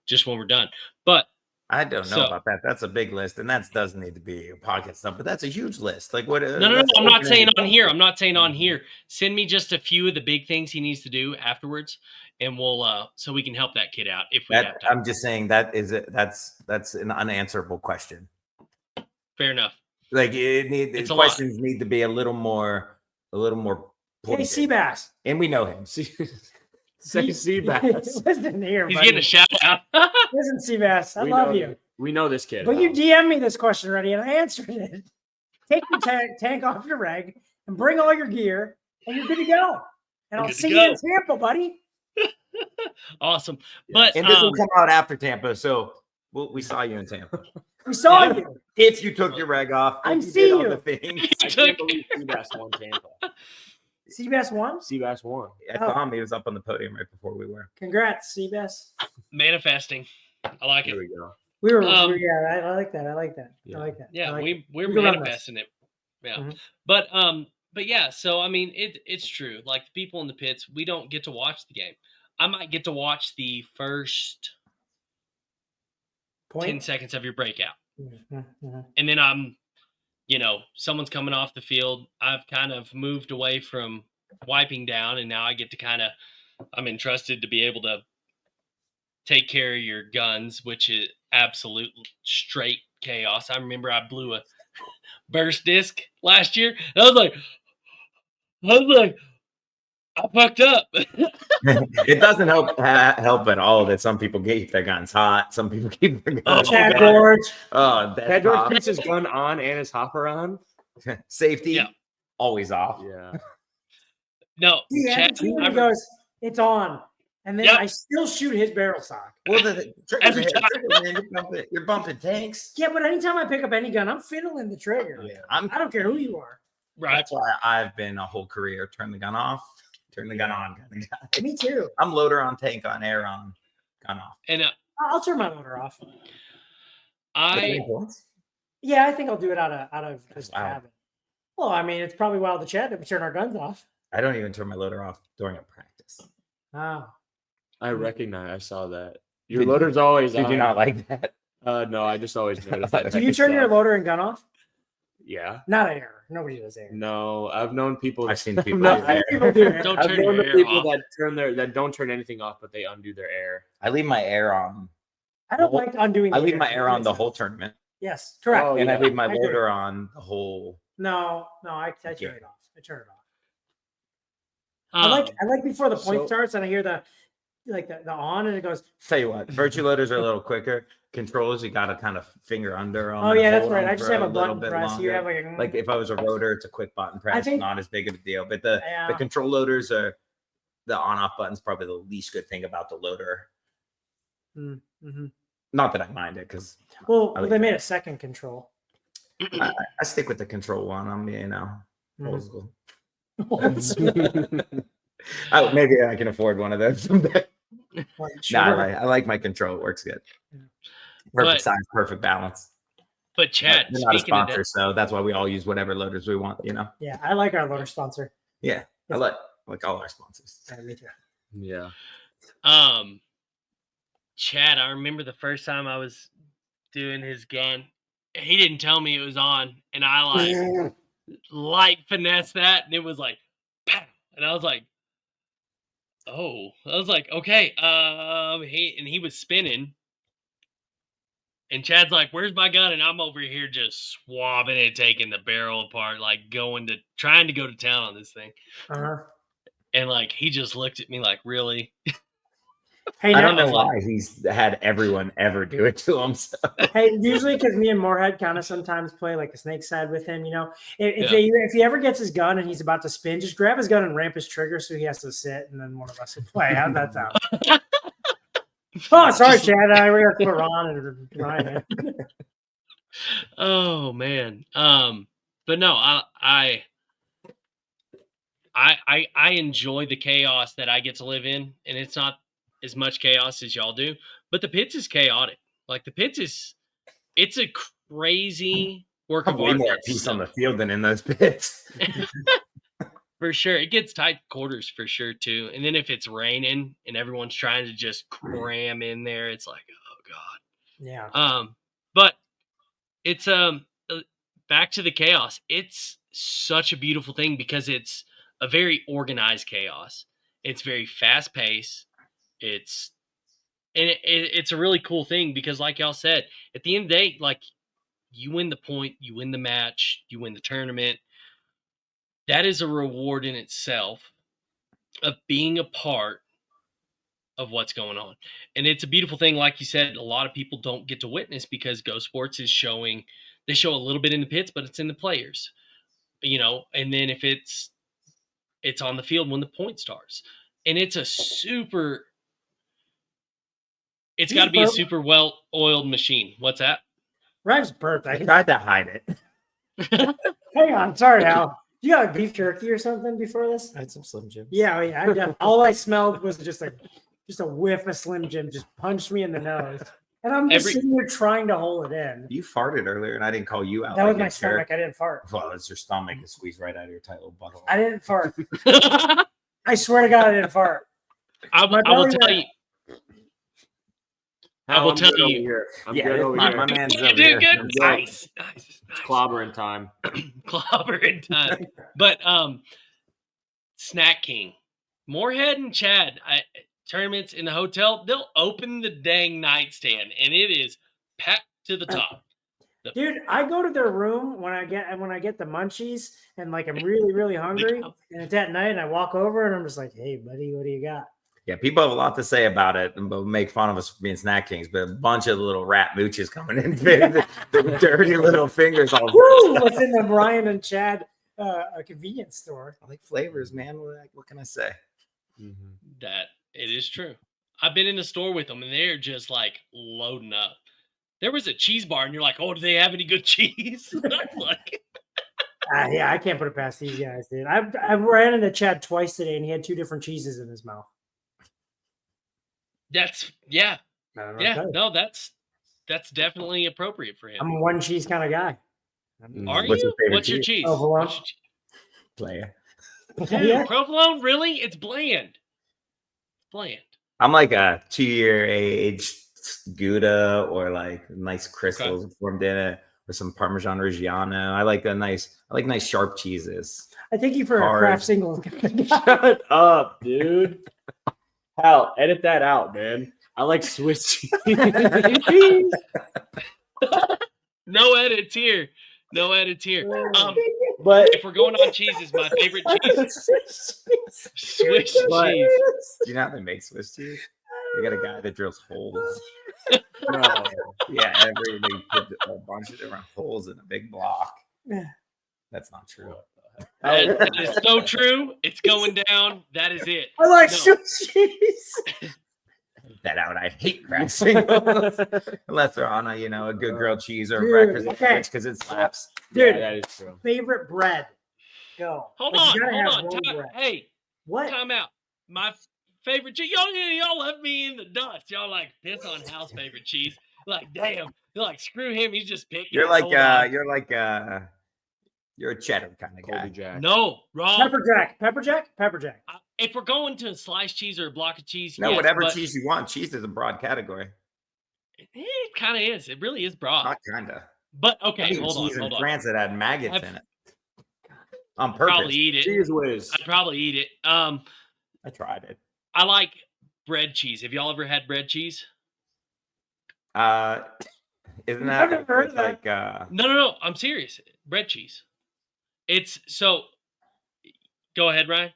Just when we're done. But I don't know about that. That's a big list, and that doesn't need to be a podcast stuff, but that's a huge list. Like, what? No. I'm not saying on here. I'm not saying on here. Send me just a few of the big things he needs to do afterwards, and we'll so we can help that kid out if we have time. I'm just saying that's an unanswerable question. Fair enough. Like, questions need to be a little more pointed. Hey, Seabass. And we know him. Say Seabass. Listen here, He's buddy. getting a shout out. Listen, Seabass, I love you. We know this kid. But you DM me this question already, and I answered it. Take your tank off your reg and bring all your gear, and you're good to go. And I'll see you in Tampa, buddy. Awesome. Yeah. But and this will come out after Tampa, so we saw you in Tampa. We saw you. If you took your reg off, I see you. The things. I can't believe Seabass won Tampa. Seabass won? Seabass won. I saw him. He was up on the podium right before we were. Congrats, Seabass. Manifesting. I like it. Here we go. We were yeah, I like that. I like that. Yeah. I like that. Yeah, like we're we manifesting it. Yeah. Mm-hmm. But yeah, so I mean it's true. Like, the people in the pits, we don't get to watch the game. I might get to watch the first 10 seconds of your breakout. Mm-hmm. And then someone's coming off the field. I've kind of moved away from wiping down, and now I get to I'm entrusted to be able to take care of your guns, which is absolute straight chaos. I remember I blew a burst disc last year. I was like, I fucked up. It doesn't help at all that some people keep their guns hot. Some people keep their guns Chad George. Chad George keeps his gun on and his hopper on. Safety, always off. Yeah. No, Chad goes, it's on. And then I still shoot his barrel stock. Well, the trigger, man, you're bumping tanks. Yeah, but anytime I pick up any gun, I'm fiddling the trigger. Yeah, I don't care who you are. Right. That's why I've been a whole career turn the gun off, turn the gun on kind of guy. Me too. I'm loader on, tank on, air on, gun off. And I'll turn my loader off. Yeah, I think I'll do it out of just habit. Well, I mean, it's probably wild to Chad that we turn our guns off. I don't even turn my loader off during a practice. Oh. I recognize. I saw that. Your loader's always on. Did you not like that? No, I just always noticed that. Do you turn your loader and gun off? Yeah. Not air. Nobody does air. No, I've known people. I've seen people. People do air. Don't I've turn known your the air people off. that don't turn anything off, but they undo their air. I leave my air on. I don't like undoing. I leave my air on the whole tournament. Yes, correct. Oh, And yeah. I leave my loader on the whole. No, I turn it off. I turn it off. Um, I like before the point starts and I hear the on and it goes. Tell you what, virtue loaders are a little quicker. Controls, you got to kind of finger under them. Oh yeah, that's right. I just have a button press. You have like if I was a rotor, it's a quick button press, not as big of a deal. But the control loaders are the on-off button's probably the least good thing about the loader. Mm-hmm. Not that I mind it because they made a second control. I stick with the control one. I'm old school. Maybe I can afford one of those someday. I like my control. It works good. Perfect size, perfect balance. But Chad, they're not a sponsor, so that's why we all use whatever loaders we want. Yeah, I like our loader sponsor. Yeah, I like all our sponsors. Me too. Yeah. Chad, I remember the first time I was doing his gun. He didn't tell me it was on, and I like light finesse that, and it was like, pow, and I was like, oh, I was like, okay, he was spinning, and Chad's like, where's my gun? And I'm over here just swabbing it, taking the barrel apart, like trying to go to town on this thing, and like he just looked at me like, really? Hey, I don't know And, like- why he's had everyone ever do it to him. So. Hey, usually because me and Moorhead kind of sometimes play like a snake side with him. You know, if Yeah. if he ever gets his gun and he's about to spin, just grab his gun and ramp his trigger so he has to sit, and then one of us will play. How's that sound? Oh, sorry, Just- Chad. I really have to put Ron and Ryan. Oh man. But no, I enjoy the chaos that I get to live in, and it's not as much chaos as y'all do. But the pits is chaotic. Like the pits it's a crazy work of Way art. more peace on the field than in those pits. For sure. It gets tight quarters for sure too. And then if it's raining and everyone's trying to just cram in there, it's like, oh God. Yeah. But it's back to the chaos. It's such a beautiful thing because it's a very organized chaos. It's very fast paced. It's a really cool thing because, like y'all said, at the end of the day, like you win the point, you win the match, you win the tournament. That is a reward in itself of being a part of what's going on. And it's a beautiful thing. Like you said, a lot of people don't get to witness because Go Sports is they show a little bit in the pits, but it's in the players, you know, and then if it's on the field when the point starts. And it's got to be a super well-oiled machine. What's that? Ryan's burped. I tried to hide it. Hang on. Sorry, Al. You got beef jerky or something before this? I had some Slim Jims. Yeah, all I smelled was just a whiff of Slim Jim. Just punched me in the nose, and I'm just sitting here trying to hold it in. You farted earlier, and I didn't call you out. That was my stomach. I didn't fart. Well, it's your stomach is squeezed right out of your tight little butthole. I didn't fart. I swear to God, I didn't fart. I will tell you. I will tell you. I'm good over here. My man's You over do here. good. Nice. It's clobbering time. Clobbering time. But Snack King, Moorhead and Chad, tournaments in the hotel, they'll open the dang nightstand and it is packed to the top. Dude, I go to their room when I get the munchies and like I'm really, really hungry, and it's at night and I walk over and I'm just like, hey buddy, what do you got? Yeah, people have a lot to say about it and make fun of us for being snack kings, but a bunch of little rat mooches coming in, the dirty little fingers all Woo! What's in the Brian and Chad a convenience store? I like flavors, man. What can I say? That it is true. I've been in the store with them and they're just like loading up. There was a cheese bar and you're like, oh, do they have any good cheese? I'm like, yeah, I can't put it past these guys, dude. I ran into Chad twice today and he had 2 different cheeses in his mouth. that's definitely appropriate for him. I'm a one cheese kind of guy. Are What's you? your favorite What's your cheese? Provolone. What's your cheese? Player. Dude, Yeah. provolone, really? It's bland. Bland. I'm like a 2-year aged Gouda or like nice crystals formed in it with some Parmesan Reggiano. I like nice sharp cheeses. I take you for Hard. a craft single. Shut up, dude. Hal, edit that out, man. I like Swiss cheese. No edits here. No edits here. But If we're going on cheeses, my favorite cheese, Swiss cheese. do you know how they make Swiss cheese? They got a guy that drills holes. No. Yeah, they put a bunch of different holes in a big block. That's not true. That is so true. It's going down. That is it. I like No. Swiss cheese. That out. I hate craft singles unless they're on a good grilled cheese or Dude, breakfast okay. because it slaps. Dude, Yeah, that is true. favorite bread. Go. Hold Like, you on. gotta Hold have on. one bread. Hey, What? time out. My favorite cheese. Y'all left me in the dust. Y'all like piss on Hal's favorite cheese. Like, damn. You're like, screw him. He's just picking. You're Hold on. you're a cheddar kind of Colby guy. Jack. No, wrong. Pepper jack. Pepper jack. Pepper jack. if we're going to a sliced cheese or a block of cheese, No, yes, whatever but cheese you want. Cheese is a broad category. it kind of is. It really is broad. Not kinda. But I've okay, eaten hold cheese on. in France that had maggots I've- in it on I'd probably purpose. eat it. Cheese whiz. I'd probably eat it. I tried it. I like bread cheese. Have y'all ever had bread cheese? Isn't I've that never heard of like No. I'm serious. Bread cheese. It's so. Go ahead, Ryan.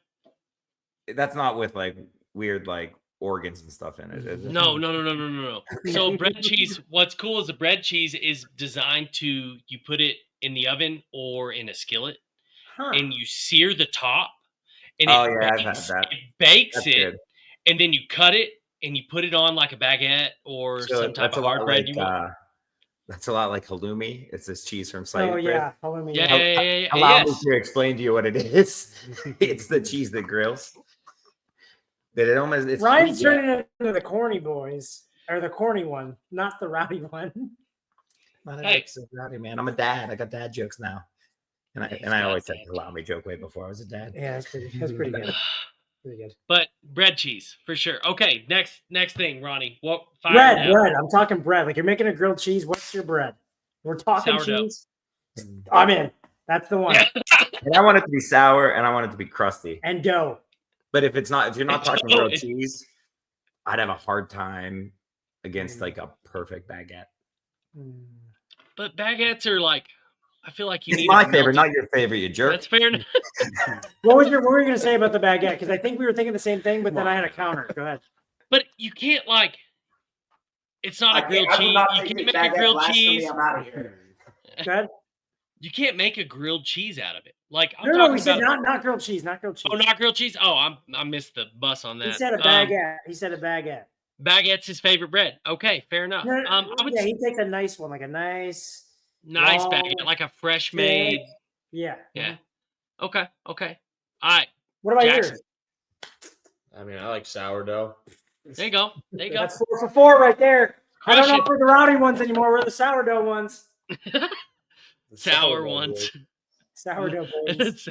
that's not with like weird like organs and stuff in it, is it? No. So bread cheese. What's cool is the bread cheese is designed to you put it in the oven or in a skillet, Huh. and you sear the top, and Oh, it yeah, I've bakes, had that. it bakes That's it, good. and then you cut it and you put it on like a baguette or So some type that's of a lot hard bread like you want. that's a lot like halloumi. It's this cheese from sliced Oh bread. yeah, halloumi. Yeah. Allow Yes. me to explain to you what it is. It's the cheese that grills. That it almost it's Ryan's yeah. turning into the corny boys, or the corny one, not the rowdy one. Not Hey. episode rowdy, man. I'm a dad. I got dad jokes now. And He's I got always said dad the allow me joke way before I was a dad. Yeah, that's pretty good. Pretty good. But bread cheese for sure. Okay, next thing, Ronnie. What fire it out. Bread. I'm talking bread. Like you're making a grilled cheese. What's your bread? We're talking Sourdough. cheese. I'm in. That's the one. Yeah. And I want it to be sour and I want it to be crusty. And dough. But if you're not talking Oh, grilled it- cheese, I'd have a hard time against like a perfect baguette. But baguettes are like, I feel like you It's need my it favorite, melted. not your favorite, you jerk. That's fair enough. What were you going to say about the baguette? Because I think we were thinking the same thing, but then I had a counter. Go ahead. But you can't like. It's not a grilled cheese. You can't make a grilled cheese. I'm out of here. Go ahead. You can't make a grilled cheese out of it. Like I'm No, talking we said about. not grilled cheese. Not grilled cheese. Oh, not grilled cheese. Oh, I missed the bus on that. He said a baguette. He said a baguette. Baguette's his favorite bread. Okay, fair enough. No, I would yeah, he takes a nice one, like a nice long- baguette, like a fresh made. Yeah. Yeah. Okay. All right. What about Jackson. yours? I mean, I like sourdough. There you go. That's 4 for 4 right there. I don't know Crush if we're the rowdy ones anymore. We're the sourdough ones. it. Sour ones. Sourdough boys.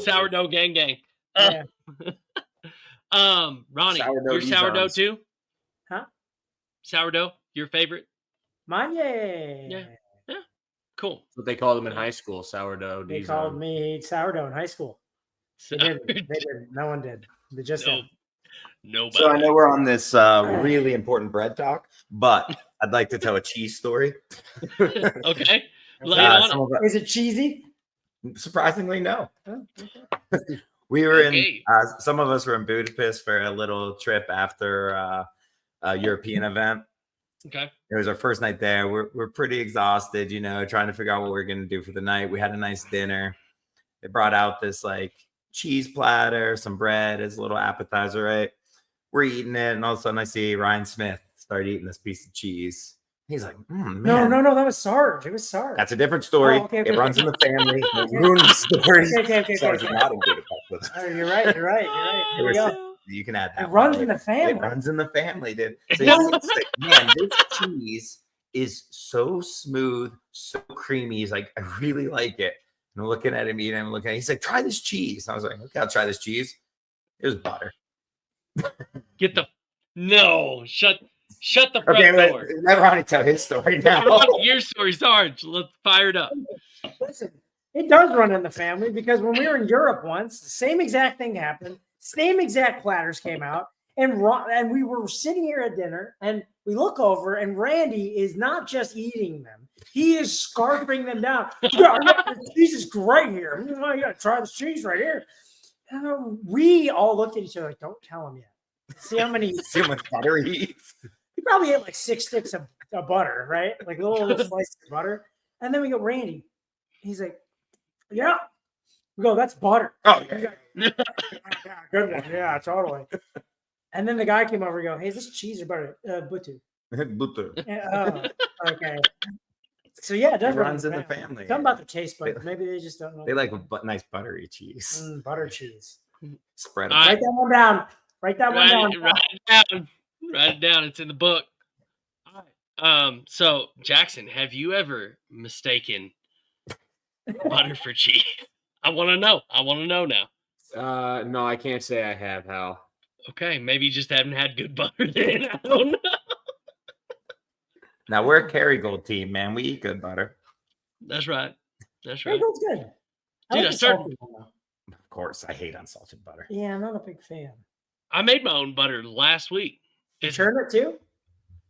Sourdough gang. Yeah. Ronnie, Sourdough your sourdough Dijon. too? Huh? Sourdough, your favorite? Mine, yeah. Cool. That's what they called them in high school, sourdough. They Dijon. called me sourdough in high school. They didn't. They didn't. No one did. They just No, did. nobody. So I know we're on this really important bread talk, but I'd like to tell a cheese story. Okay. Lay it on Some it. of Is it cheesy? surprisingly, no. Oh, okay. We were Okay. in. Some of us were in Budapest for a little trip after a European event. Okay. It was our first night there. We're pretty exhausted, you know, trying to figure out what we're gonna do for the night. We had a nice dinner. They brought out this like cheese platter, some bread as a little appetizer, right? We're eating it, and all of a sudden I see Ryan Smith start eating this piece of cheese. He's like, man. No, that was Sarge. It was Sarge. That's a different story. Oh, okay. It runs in the family. Don't ruin the story. Okay. Sarge is not in Budapest with us. Oh, you're right. You're right. It There was- you go. You can add that. It one runs later. in the family. It runs in the family, dude. So Yeah. he's like, man, this cheese is so smooth, so creamy. He's like, I really like it. And I'm looking at him eating. I'm looking at him. He's like, try this cheese. I was like, okay, I'll try this cheese. It was butter. Get the shut the front Okay, door. let Ronnie tell his story I now. like your story, Sarge. Let's fire it up. Listen, it does run in the family because when we were in Europe once, the same exact thing happened. Same exact platters came out, and we were sitting here at dinner, and we look over, and Randy is not just eating them; he is scarfing them down. Yeah, the cheese is great here. You gotta try this cheese right here. We all looked at each other like, "Don't tell him yet." See how many? See how much butter he eats. He probably ate like 6 sticks of butter, right? Like little slices of butter. And then we go, Randy. He's like, yeah. We go, that's butter. Oh, Yeah, good one. Yeah, totally. And then the guy came over and go, hey, is this cheese or butter? Butter. butter. Yeah, okay. So yeah, it does It run runs in the family. Something about the taste buds. Maybe they just don't know. They like nice buttery cheese. Butter cheese. Spread All right. Write that one down. Write that one down. Write it down. It's in the book. All right. So Jackson, have you ever mistaken butter for cheese? I want to know. I want to know now. No, I can't say I have, Hal. Okay, maybe you just haven't had good butter then. I don't know. Now we're a Kerrygold team, man. We eat good butter. That's right. That's right. Kerrygold's good. I Dude, like I the started. salty one, though. Of course, I hate unsalted butter. Yeah, I'm not a big fan. I made my own butter last week. You churn it too?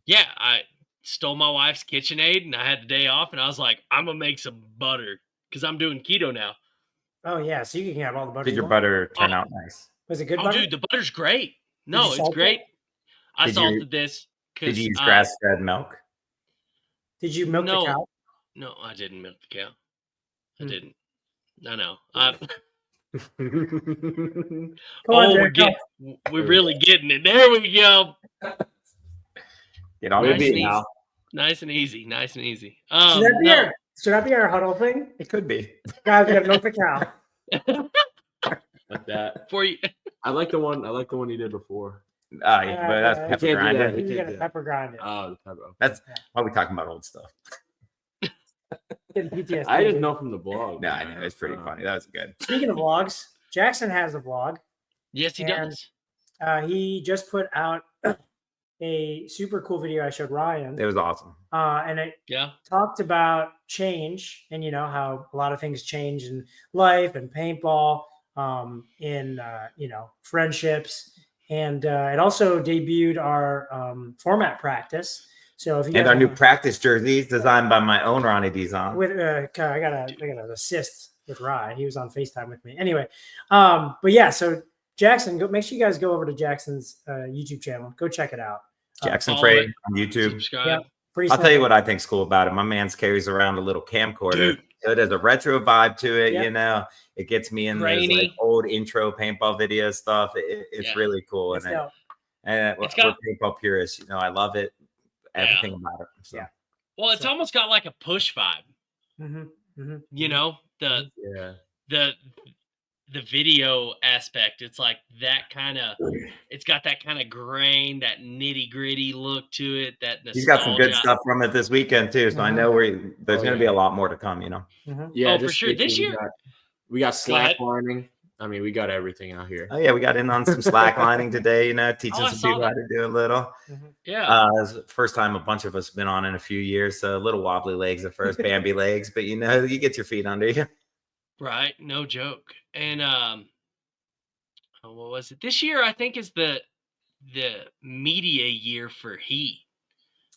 Yeah, I stole my wife's KitchenAid and I had the day off and I was like, I'm gonna make some butter because I'm doing keto now. Oh yeah, so you can have all the butter. Did you your want. butter turn out nice? Was it good Oh, butter? dude, the butter's great. Did No, you it's salt great. it? I Did you- salted this Did because you use grass-fed milk? Did you milk the no, cow? no, I didn't milk the cow. I Hmm. didn't. I know. Come on, Oh, Jack, we're really getting it. There we go. Get on Nice the and beat easy. now. Nice and easy. Nice and easy. Should that be our huddle thing? It could be. Guys, we gotta milk the cow. Like that. For you. I like the one you did before. Yeah, but that's You pepper can't do that. grinder. You can't gotta do that. pepper grind it. Oh, the pepper. That's Yeah. why we talking about old stuff. Getting PTSD. I didn't dude. know from the blog. No, I know it's pretty funny. That was good. Speaking of vlogs, Jackson has a vlog. Yes, he And- does. He just put out a super cool video I showed Ryan. It was awesome. And it Yeah. talked about change and how a lot of things change in life and paintball, in friendships, and it also debuted our format practice. So if you And guys our new wanna- practice jerseys designed by my own Ronnie Design. with I got an assist with Rye. He was on FaceTime with me. Anyway, but yeah, so Jackson, make sure you guys go over to Jackson's YouTube channel. Go check it out. Jackson follow Frey it. on YouTube. Subscribe. Pretty I'll tell you simple. what I think's cool about it. My man's carries around a little camcorder. Dude. So there's a retro vibe to it, Yeah. It gets me in those Grainy. like old intro paintball video stuff. It's Yeah. really cool. It's And, dope. It's we're got- paintball purists. I love it. Everything about it. So. Yeah. Well, it's So- almost got like a push vibe. Mm-hmm. You know, the Yeah. the video aspect. It's like that kind of. It's got that kind of grain, that nitty gritty look to it. That nostalgia. He's got some good stuff from it this weekend too. So I know there's Oh, going to be a lot more to come. Yeah, Oh, for just sure. stay This tuned. year- we got Go ahead. slacklining. I mean, we got everything out here. Oh yeah, we got in on some slacklining today. Teaching I some saw people how that. to do a little. Yeah. It's the first time a bunch of us have been on in a few years, so a little wobbly legs at first, Bambi legs, but you get your feet under you. Right. No joke. And what was it? This year I think is the media year for Heat.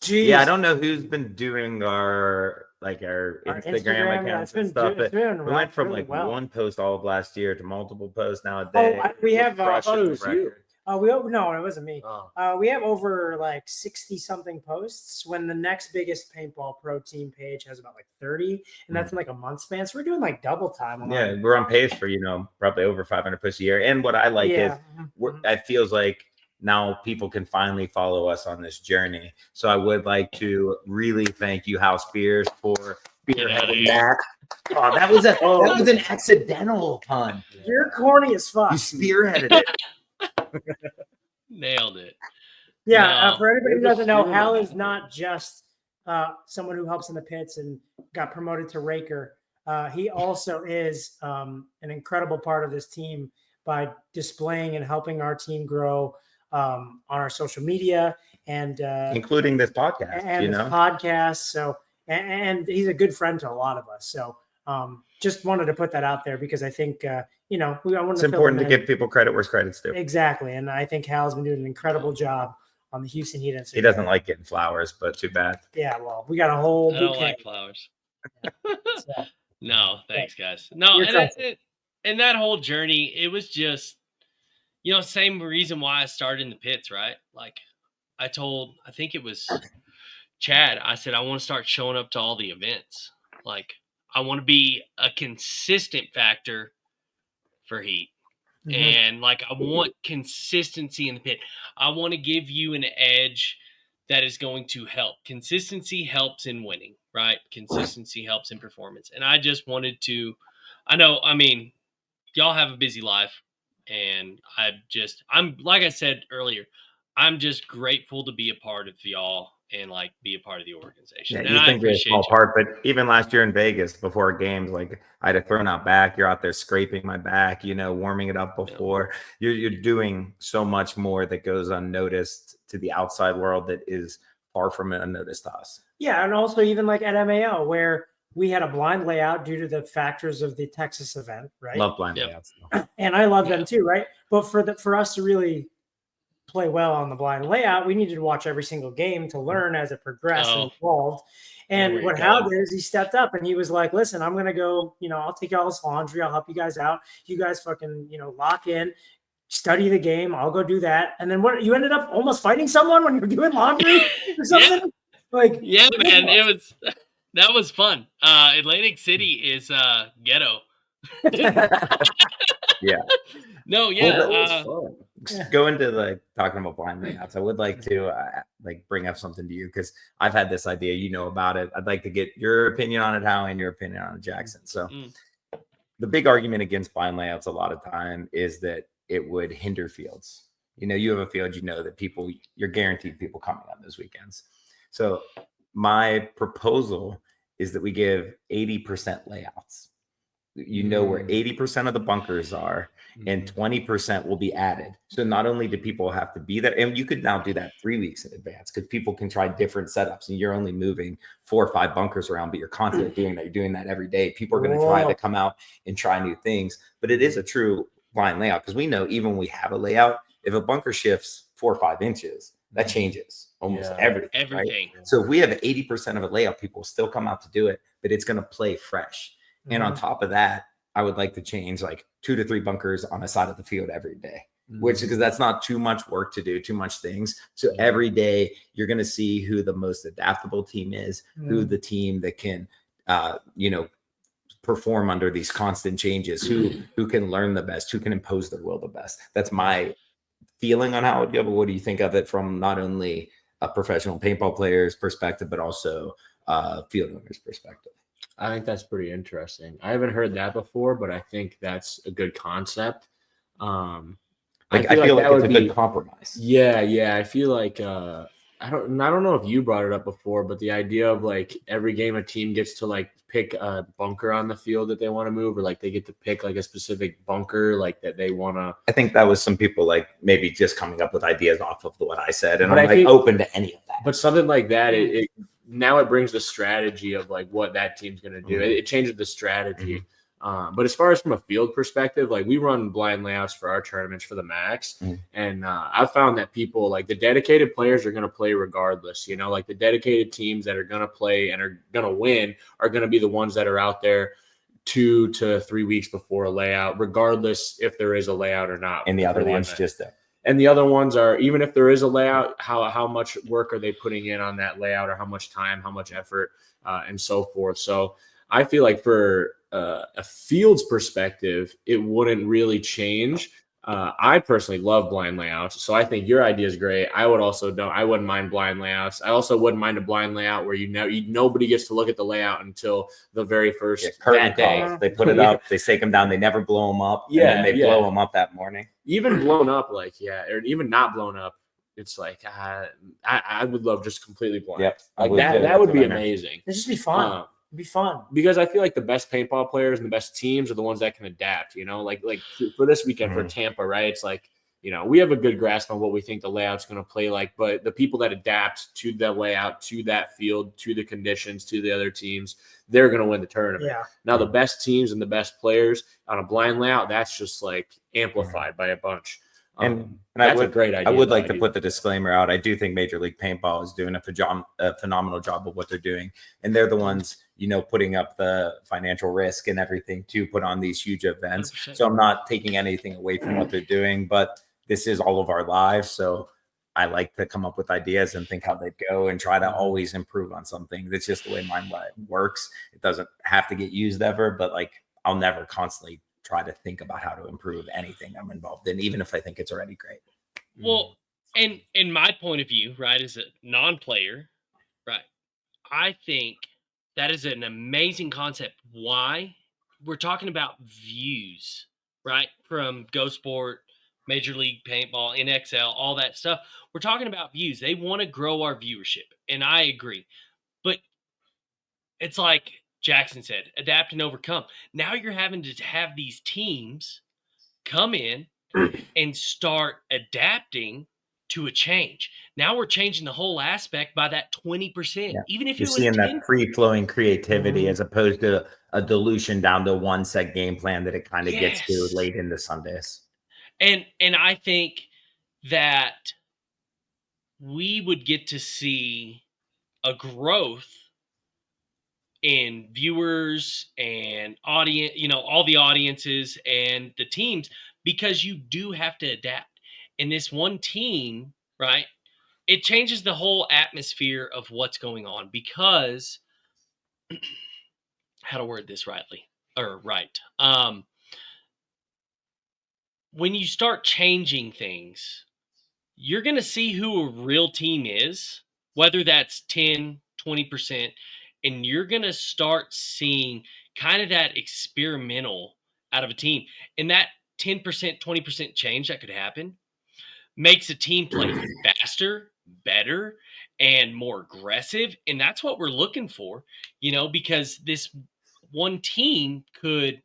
Jeez. Yeah, I don't know who's been doing our Instagram yeah, accounts and stuff, but doing we went from really like well. one post all of last year to multiple posts now a day. We have. I thought it was you. No, it wasn't me. Oh. We have over like 60 something posts when the next biggest paintball pro team page has about like 30, and that's in like a month span. So we're doing like double time. Yeah, we're on pace for probably over 500 posts a year. And what I like is it feels like now people can finally follow us on this journey. So I would like to really thank you, House Spears, for spearheading that. Oh, that was an accidental pun. You're corny as fuck. You spearheaded it. Nailed it. Yeah, No. for anybody who doesn't know, There's a Hal few. is not just someone who helps in the pits and got promoted to Raker. He also is an incredible part of this team by displaying and helping our team grow on our social media and Including this podcast, and this podcast. So, and he's a good friend to a lot of us. So, just wanted to put that out there because I think I wanted It's to fill important to them in. give people credit where credit's due. Exactly, and I think Hal's been doing an incredible job on the Houston Heat. He doesn't like getting flowers, but too bad. Yeah, well, we got a whole I don't bouquet. like flowers. So, No, thanks, guys. No, You're and that's it. And that whole journey, it was just, same reason why I started in the pits, right? Like I think it was Chad, I said, I want to start showing up to all the events. Like I want to be a consistent factor for Heat. mhm. And like I want consistency in the pit. I want to give you an edge that is going to help. Consistency helps in winning, right? Consistency helps in performance. And I just wanted to y'all have a busy life, and I'm like I said earlier, I'm just grateful to be a part of y'all and like be a part of the organization. Yeah, And you I think you're a appreciate small you. part, but even last year in Vegas before games, like I'd have thrown out back. You're out there scraping my back, warming it up before. You're doing so much more that goes unnoticed to the outside world that is far from unnoticed to us. Yeah, and also even like at MAO where we had a blind layout due to the factors of the Texas event, right? Love blind Yep. layouts. And I love them too, right? But for us to really play well on the blind layout, we needed to watch every single game to learn as it progressed and evolved. And what Hal did is he stepped up and he was like, listen, I'm going to go, I'll take all this laundry. I'll help you guys out. You guys fucking, lock in, study the game. I'll go do that. And then what, you ended up almost fighting someone when you were doing laundry or something? Yeah, man, that was fun. Atlantic City is ghetto. Yeah. No, yeah. Well, that was fun. Go into talking about blind layouts. I would like to bring up something to you because I've had this idea, about it. I'd like to get your opinion on it, Hal, and your opinion on it, Jackson. So the big argument against blind layouts a lot of time is that it would hinder fields. You have a field, that you're guaranteed people coming on those weekends. So my proposal is that we give 80% layouts. Where 80% of the bunkers are and 20% will be added. So not only do people have to be there, and you could now do that 3 weeks in advance because people can try different setups and you're only moving 4 or 5 bunkers around, but you're constantly doing that. You're doing that every day. People are going to try to come out and try new things, but it is a true blind layout because we know even when we have a layout, if a bunker shifts 4 or 5 inches, that changes almost everything. Right? So if we have 80% of a layout, people will still come out to do it, but it's going to play fresh. And on top of that, I would like to change 2 to 3 bunkers on the side of the field every day, because that's not too much work to do, too much things. So every day you're going to see who the most adaptable team is, who the team that can, perform under these constant changes, who can learn the best, who can impose their will the best. That's my feeling on how it would go. But what do you think of it from not only a professional paintball player's perspective, but also field owner's perspective? I think that's pretty interesting. I haven't heard that before, but I think that's a good concept. I feel like it's a good compromise. Yeah. I feel like I don't know if you brought it up before, but the idea of every game a team gets to pick a bunker on the field that they want to move, or they get to pick a specific bunker that they want to. I think that was some people maybe just coming up with ideas off of what I said, and I'm open to any of that. But something like that, now it brings the strategy of what that team's going to do. It changes the strategy. But as far as from a field perspective, we run blind layouts for our tournaments for the max. And I've found that people the dedicated players are going to play regardless, the dedicated teams that are going to play and are going to win are going to be the ones that are out there 2 to 3 weeks before a layout, regardless if there is a layout or not. And the other ones just there. And the other ones are, even if there is a layout, how much work are they putting in on that layout, or how much time, how much effort, and so forth. So I feel for a field's perspective, it wouldn't really change. I personally love blind layouts, so I think your idea is great. I wouldn't mind blind layouts. I also wouldn't mind a blind layout where nobody gets to look at the layout until the very first curtain calls. They put it up, they take them down, they never blow them up, and then they blow them up that morning. Even blown up, or even not blown up, it's I would love just completely blind. Yep, that would be amazing. It'd just be fun. It'd be fun because I feel the best paintball players and the best teams are the ones that can adapt. For this weekend for Tampa, right? It's we have a good grasp on what we think the layout's going to play like, but the people that adapt to the layout, to that field, to the conditions, to the other teams, they're going to win the tournament. Yeah. Now the best teams and the best players on a blind layout, that's just amplified by a bunch. And that's a great idea. I would like to put the disclaimer out. I do think Major League Paintball is doing a phenomenal job of what they're doing. And they're the ones, putting up the financial risk and everything to put on these huge events. 100%. So I'm not taking anything away from what they're doing, but this is all of our lives. So I like to come up with ideas and think how they go and try to always improve on something. That's just the way my life works. It doesn't have to get used ever, but I'll never constantly try to think about how to improve anything I'm involved in, even if I think it's already great. Well, and in my point of view, right, as a non-player, right, I think that is an amazing concept. Why? We're talking about views, right, from Go Sport, Major League Paintball, NXL, all that stuff. We're talking about views. They want to grow our viewership, and I agree. But it's like Jackson said, adapt and overcome. Now you're having to have these teams come in and start adapting to a change. Now we're changing the whole aspect by that 20%. Yeah. Even if You're it was seeing 10, that free-flowing creativity Mhm. as opposed to a dilution down to one set game plan that it kind of gets to Yes. late into Sundays. And I think that we would get to see a growth in viewers and audience, all the audiences and the teams, because you do have to adapt. And this one team, right? It changes the whole atmosphere of what's going on, because how to word this rightly or right. When you start changing things, you're going to see who a real team is, whether that's 10, 20%, and you're going to start seeing kind of that experimental out of a team. And that 10%, 20% change that could happen makes a team play faster, better, and more aggressive. And that's what we're looking for, because this one team could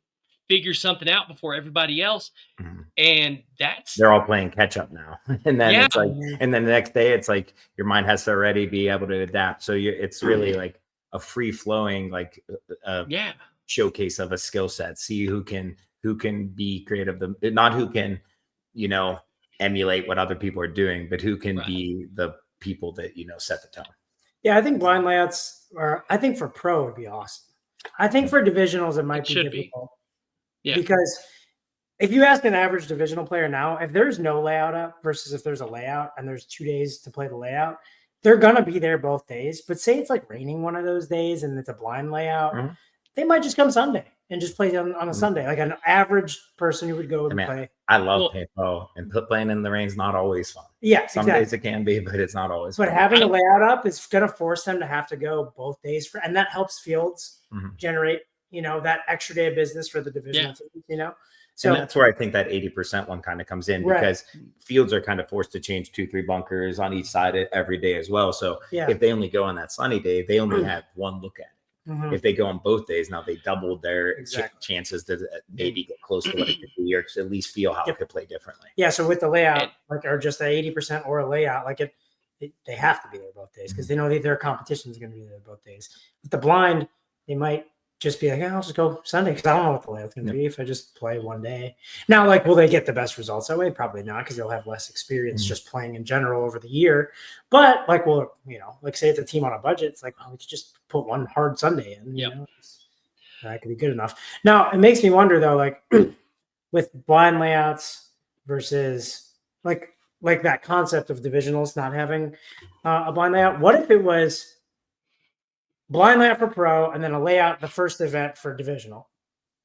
figure something out before everybody else. Mhm. And that's, They're all playing catch up now. And then Yeah. it's like, and then the next day it's like your mind has to already be able to adapt. So it's really like a free flowing, like yeah. showcase of a skill set. See who can be creative, not who can, emulate what other people are doing, but who can Right. be the people that, set the tone. Yeah, I think blind layouts I think for pro would be awesome. I think for divisionals, it might It be should be. difficult. Yeah. Because if you ask an average divisional player now, if there's no layout up versus if there's a layout and there's 2 days to play the layout, they're going to be there both days. But say it's like raining one of those days and it's a blind layout, Mhm. they might just come Sunday and just play on a Mhm. Sunday. Like an average person who would go and play. I love Well- paintball, and playing in the rain's not always fun. Yeah, Some exactly. days it can be, but it's not always But fun. having a layout up is going to force them to have to go both days and that helps fields Mhm. generate, that extra day of business for the divisional teams, So and that's where I think that 80% one kind of comes in, Right. because fields are kind of forced to change 2-3 bunkers on each side every day as well. So yeah. if they only go on that sunny day, they only have one look at it. Mhm. If they go on both days, now they doubled their Exactly. chances to maybe get close to what it could be, or to at least feel how it could play differently. Yeah, so with the layout, or just the 80% or a layout, they have to be there both days because they know that their competition is going to be there both days. With the blind, they might just be like, I'll just go Sunday because I don't know what the layout's going to be if I just play one day. Now, will they get the best results that way? Probably not, because they'll have less experience just playing in general over the year. But say it's a team on a budget, it's like, we could just put one hard Sunday in. That could be good enough. Now, it makes me wonder though, with blind layouts versus like that concept of divisionals not having a blind layout. What if it was blind layout for pro and then a layout the first event for divisional,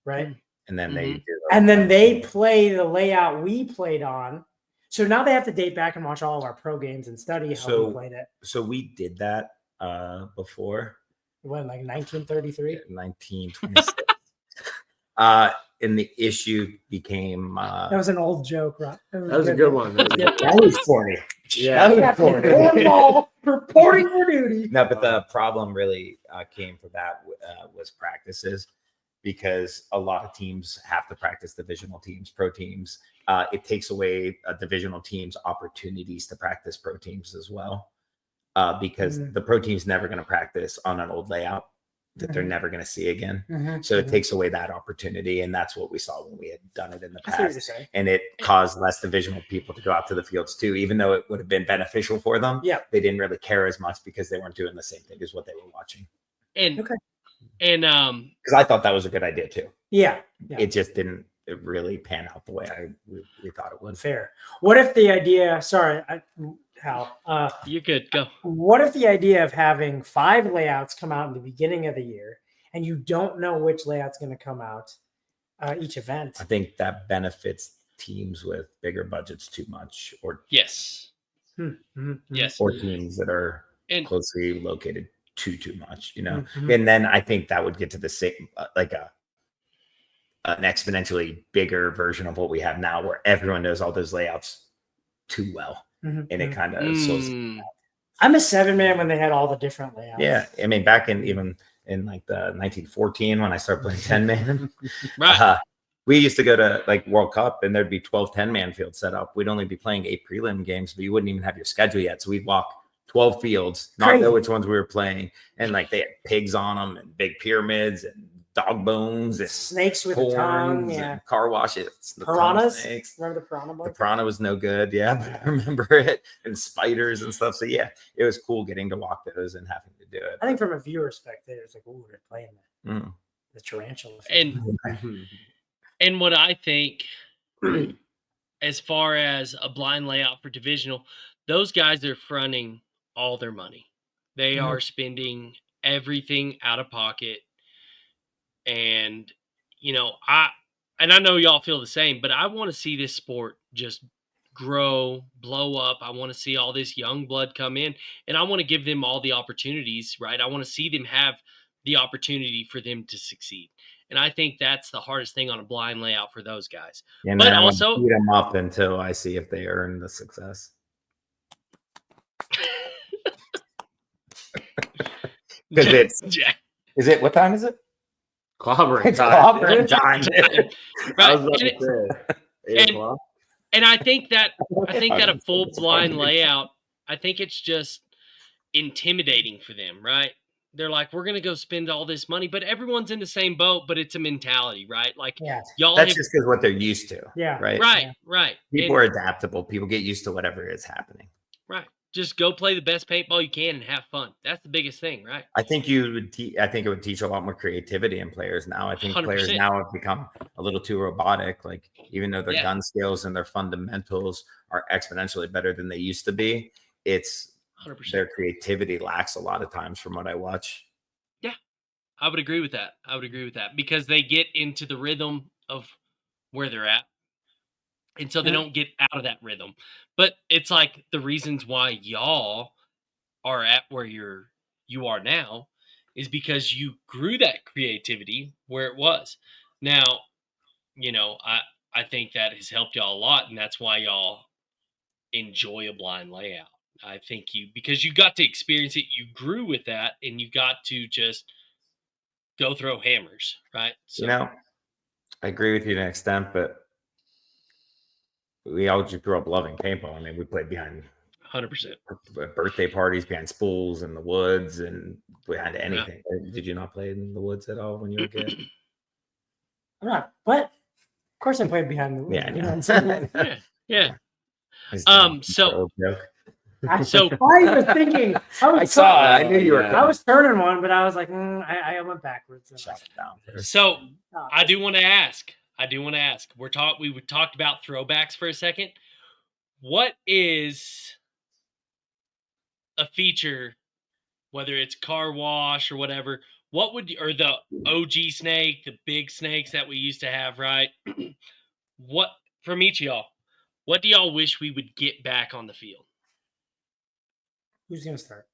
right? And then they play the layout we played on. So now they have to date back and watch all of our pro games and study how we played it. So we did that before. When, like 1933? 1926. And the issue became that was an old joke, right? That was a good one. That was corny. Yeah. That was corny. Reporting for duty. No, but the problem really came for that was practices, because a lot of teams have to practice divisional teams, pro teams. It takes away divisional teams' opportunities to practice pro teams as well, because the pro team's never going to practice on an old layout that they're never going to see again. So it takes away that opportunity, and that's what we saw when we had done it in the past. And it caused less divisional people to go out to the fields too, even though it would have been beneficial for them. Yeah, they didn't really care as much because they weren't doing the same thing as what they were watching. And because I thought that was a good idea too. Yeah. It just didn't really pan out the way we thought it would. Fair. What if the idea? Sorry, Hal. You're good. Go. What if the idea of having 5 layouts come out in the beginning of the year, and you don't know which layout's going to come out each event? I think that benefits teams with bigger budgets too much, or yes, yes, or teams that are closely located too much. And then I think that would get to the same an exponentially bigger version of what we have now, where everyone knows all those layouts too well, and it kind of slows. I'm a 7-man when they had all the different layouts. Yeah, I mean, back in even in like the 1914 when I started playing 10-man, Right. we used to go to like World Cup and there'd be 12 10-man fields set up. We'd only be playing 8 prelim games, but you wouldn't even have your schedule yet. So we'd walk 12 fields, not know which ones we were playing, and like they had pigs on them and big pyramids and dog bones and snakes with a tongue, and car washes, piranhas. Remember the piranha? The piranha was no good, yeah, but I remember it, and spiders and stuff. So yeah, it was cool getting to walk those and having to do it. I think from a viewer spectator, it's like, oh, they're playing the tarantula. And what I think, as far as a blind layout for divisional, those guys are fronting all their money. They are spending everything out of pocket. And, you know, I know y'all feel the same, but I want to see this sport just grow, blow up. I want to see all this young blood come in, and I want to give them all the opportunities, right? I want to see them have the opportunity for them to succeed. And I think that's the hardest thing on a blind layout for those guys. And but then I also beat them up until I see if they earn the success. Because is it what time is it? Clobbering time. Right. And I think that a full blind layout, I think it's just intimidating for them, right? They're like, we're gonna go spend all this money, but everyone's in the same boat. But it's a mentality, right? Like, y'all. That's just because what they're used to. Yeah. Right. Right. Yeah. Right. People are adaptable. People get used to whatever is happening. Right. Just go play the best paintball you can and have fun. That's the biggest thing, right? I think I think it would teach a lot more creativity in players now. I think 100%. Players now have become a little too robotic. Like, even though their gun skills and their fundamentals are exponentially better than they used to be, it's 100%. Their creativity lacks a lot of times from what I watch. Yeah, I would agree with that. Because they get into the rhythm of where they're at. And so they don't get out of that rhythm. But it's like the reasons why y'all are at where you are now is because you grew that creativity where it was. Now, you know, I think that has helped y'all a lot, and that's why y'all enjoy a blind layout. I think because you got to experience it, you grew with that, and you got to just go throw hammers, right? So, you know, I agree with you to an extent, but we all just grew up loving paintball. I mean, we played behind 100% birthday parties, behind schools, in the woods, and behind anything. Yeah. Did you not play in the woods at all when you were a kid? I'm not, but of course I played behind the woods. Yeah, you know what I'm saying? Yeah. So I was thinking. I saw it. I knew you were. I was turning one, but I was like, I went backwards. Shut it down. So I do want to ask. We talked about throwbacks for a second. What is a feature, whether it's car wash or whatever? What would or the OG snake, the big snakes that we used to have, right? What from each of y'all? What do y'all wish we would get back on the field? Who's gonna start?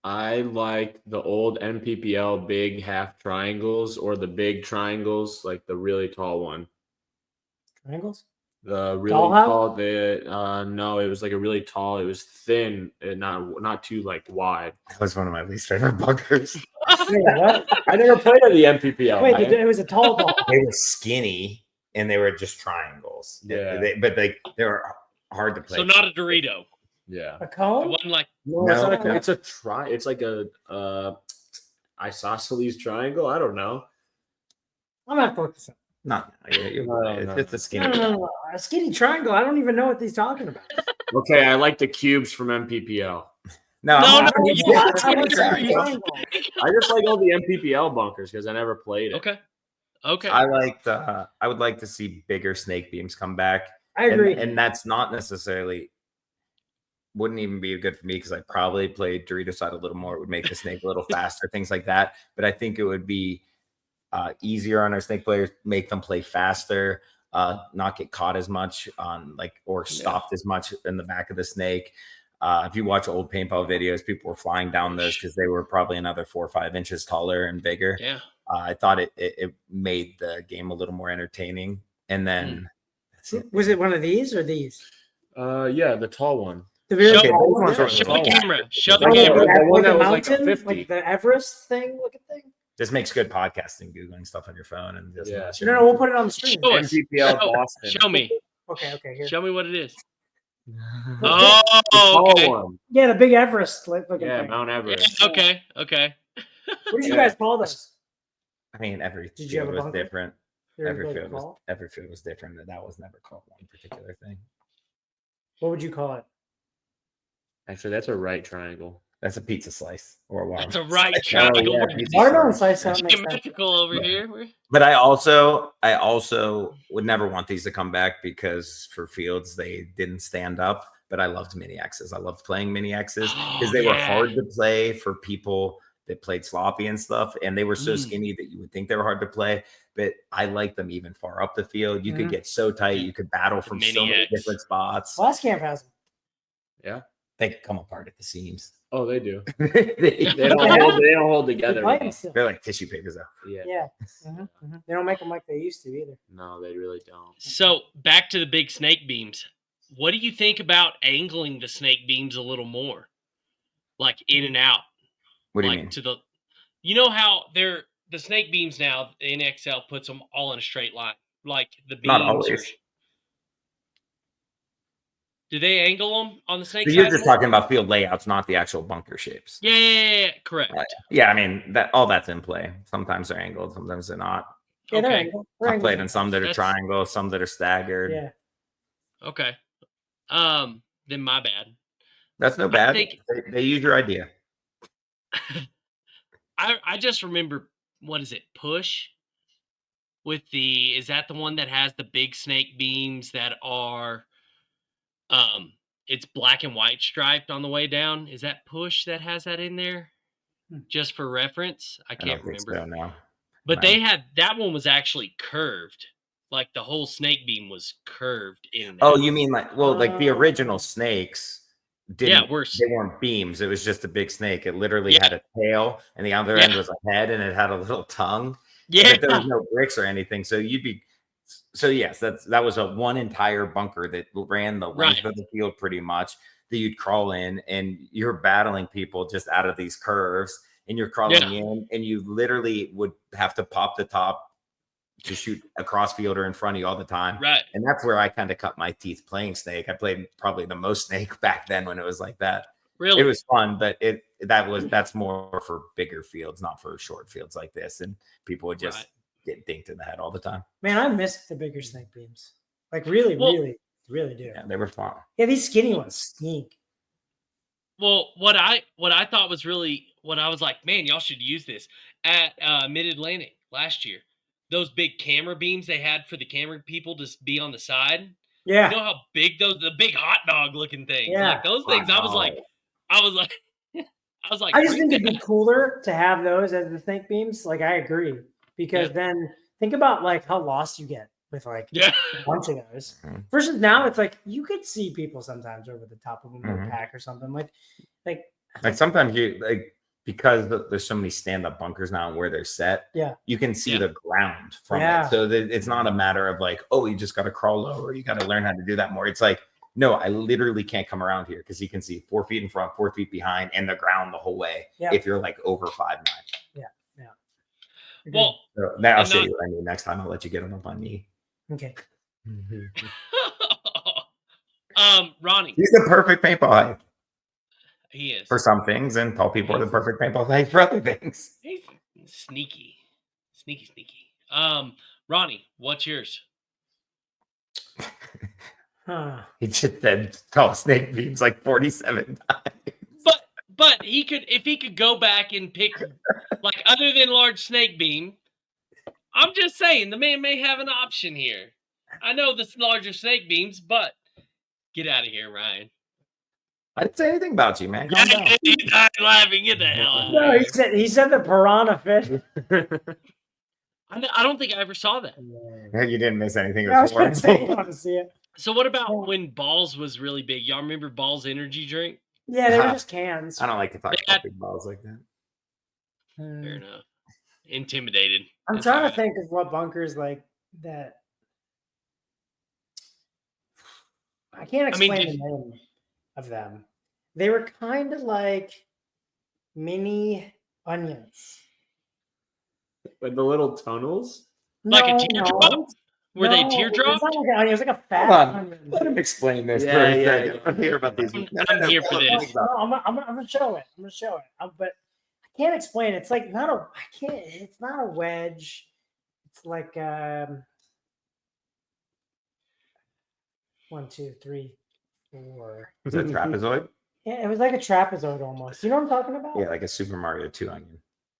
I like the old NPPL big half triangles or the big triangles, like the really tall one. Triangles? The really tall. No, it was like a really tall. It was thin and not too like wide. That was one of my least favorite bunkers. What? I never played at the NPPL. Wait, it was a tall ball. They were skinny and they were just triangles. Yeah, but they were hard to play. So not a Dorito. Yeah, a cone. It wasn't like it's a try. It's like a isosceles triangle. I don't know. I'm gonna have to look this up. No, it's a skinny. No. A skinny triangle. I don't even know what he's talking about. Okay, I like the cubes from NPPL. I just like all the NPPL bunkers because I never played it. Okay. I would like to see bigger snake beams come back. I agree. And that's not necessarily wouldn't even be good for me because I probably played Dorito side a little more. It would make the snake a little faster, things like that. But I think it would be easier on our snake players, make them play faster, not get caught as much on or stopped as much in the back of the snake. If you watch old paintball videos, people were flying down those because they were probably another 4 or 5 inches taller and bigger. Yeah. I thought it made the game a little more entertaining. And then Was it one of these or these? Yeah, the tall one. The very Show- tall those one? ones Yeah. were Show the tall. camera. Show the Oh, Yeah, camera. the one that the was like a mountain, 50. like the Everest thing looking thing. This makes good podcasting, Googling stuff on your phone. And just Yeah. No, we'll put it on the screen. Show us. NPPL Show- Boston. Show me. Okay, here. Show me what it is. The Oh, tall okay. one. Yeah, the big Everest looking Yeah, thing. Mount Yeah, Everest. okay. Okay. What did you Yeah. guys call those? I mean, every Did you have field a was bunker? different. They're Every like field was called? different. That was never called one particular thing. What would you call it? Actually, that's a right triangle. That's a pizza slice or a watermelon. That's a right slice. triangle. yeah, We're pizza Watermelon slice. slice sound makes sense. geometrical over Right. here. But I also would never want these to come back because for fields they didn't stand up. But I loved mini X's. I loved playing mini X's because they were Yeah. hard to play for people that played sloppy and stuff, and they were so Mm. skinny that you would think they were hard to play. But I liked them even far up the field. You could Mhm. get so tight, you could battle from so Mini many X. different spots. Last camp has them. Yeah. They come apart at the seams. Oh, they do. they, They don't hold together. They play them still. they're like tissue papers though. Yeah. Yeah. They don't make them like they used to either. No, they really don't. So back to the big snake beams. What do you think about angling the snake beams a little more, like in and out? What do you like mean? to the, you know how they're the snake beams now in XL puts them all in a straight line, like the beams. Not always. Do they angle them on the snake So you're side just more? talking about field layouts, not the actual bunker shapes. Yeah, correct. Yeah, I mean that's in play. Sometimes they're angled, sometimes they're not. Yeah, they're Okay. angled. They're I've angled played in some that are That's- triangles, some that are staggered. Yeah. Okay. Then my bad. That's no bad. think- They use your idea. I just remember, what is it? Push with is that the one that has the big snake beams that are it's black and white striped on the way down? Is that Push that has that in there? Just for reference? I I can't don't think remember. so, no. But No. they had that one was actually curved. Like the whole snake beam was curved in and Oh, out. you mean like the original snakes Yeah, didn't worse. they weren't beams. It was just a big snake. It literally Yeah. had a tail and the other Yeah. end was a head and it had a little tongue. Yeah. But there was no bricks or anything. So yes, that was a one entire bunker that ran the length Right. of the field pretty much, that you'd crawl in and you're battling people just out of these curves and you're crawling in and you literally would have to pop the top to shoot a cross fielder in front of you all the time. Right. And that's where I kind of cut my teeth playing snake. I played probably the most snake back then when it was like that. Really? It was fun, but that's more for bigger fields, not for short fields like this. And people would just get dinked in the head all the time. Man, I miss the bigger snake beams. Like really do. Yeah, they were fun. Yeah, these skinny ones stink. Well, what I thought was really what I was like, man, y'all should use this at Mid Atlantic last year. Those big camera beams they had for the camera people to be on the side. Yeah. You know how big the big hot dog looking things, Yeah. like those things. I was like, I I just think bring it'd be cooler to have those as the snake beams. Like I agree. Because then think about like how lost you get with like yeah. a bunch of those. Mhm. Versus now it's like you could see people sometimes over the top of them in Mhm. a pack or something. Like Like sometimes you like, because there's so many stand-up bunkers now where they're set, you can see Yeah. the ground from Yeah. it. So that it's not a matter of like, oh, you just got to crawl lower. You got to learn how to do that more. It's like, no, I literally can't come around here because you can see 4 feet in front, 4 feet behind, and the ground the whole way. Yeah. If you're like over 5'9". Well, So now I'll And show not- you what I mean next time. I'll let you get them up on me. okay. Ronnie, He's the perfect paintball height he is. for some things, and tall people are the perfect paintball height for other things. He's sneaky. Ronnie, what's yours? Huh. He just said tall snake beams like 47 times. But he could, if he could go back and pick, like, other than large snake beam. I'm just saying, the man may have an option here. I know the larger snake beams, but get out of here, Ryan. I didn't say anything about you, man. Calm down. He died laughing. Get the hell out No, of he here. said the piranha fish. I don't think I ever saw that. You didn't miss anything. It I was was gonna say you horrible. want to see it. So what about when Balls was really big? Y'all remember Balls energy drink? Yeah, they were just cans. I don't like to talk about big balls like that. Fair enough. Intimidated. I'm trying to think of what bunkers like that. I can't explain the name of them. They were kind of like mini onions. With the little tunnels? Like a teardrop? Were they teardrops? It's not like an onion. It's like a fat onion. Let him explain this. Yeah. I'm here about these. I'm here for this. No, I'm gonna show it. I'm gonna show it. But I can't explain. It's like not a. I can't. It's not a wedge. It's like 1, 2, 3, 4. Was it a trapezoid? Yeah, it was like a trapezoid almost. You know what I'm talking about? Yeah, like a Super Mario 2 onion.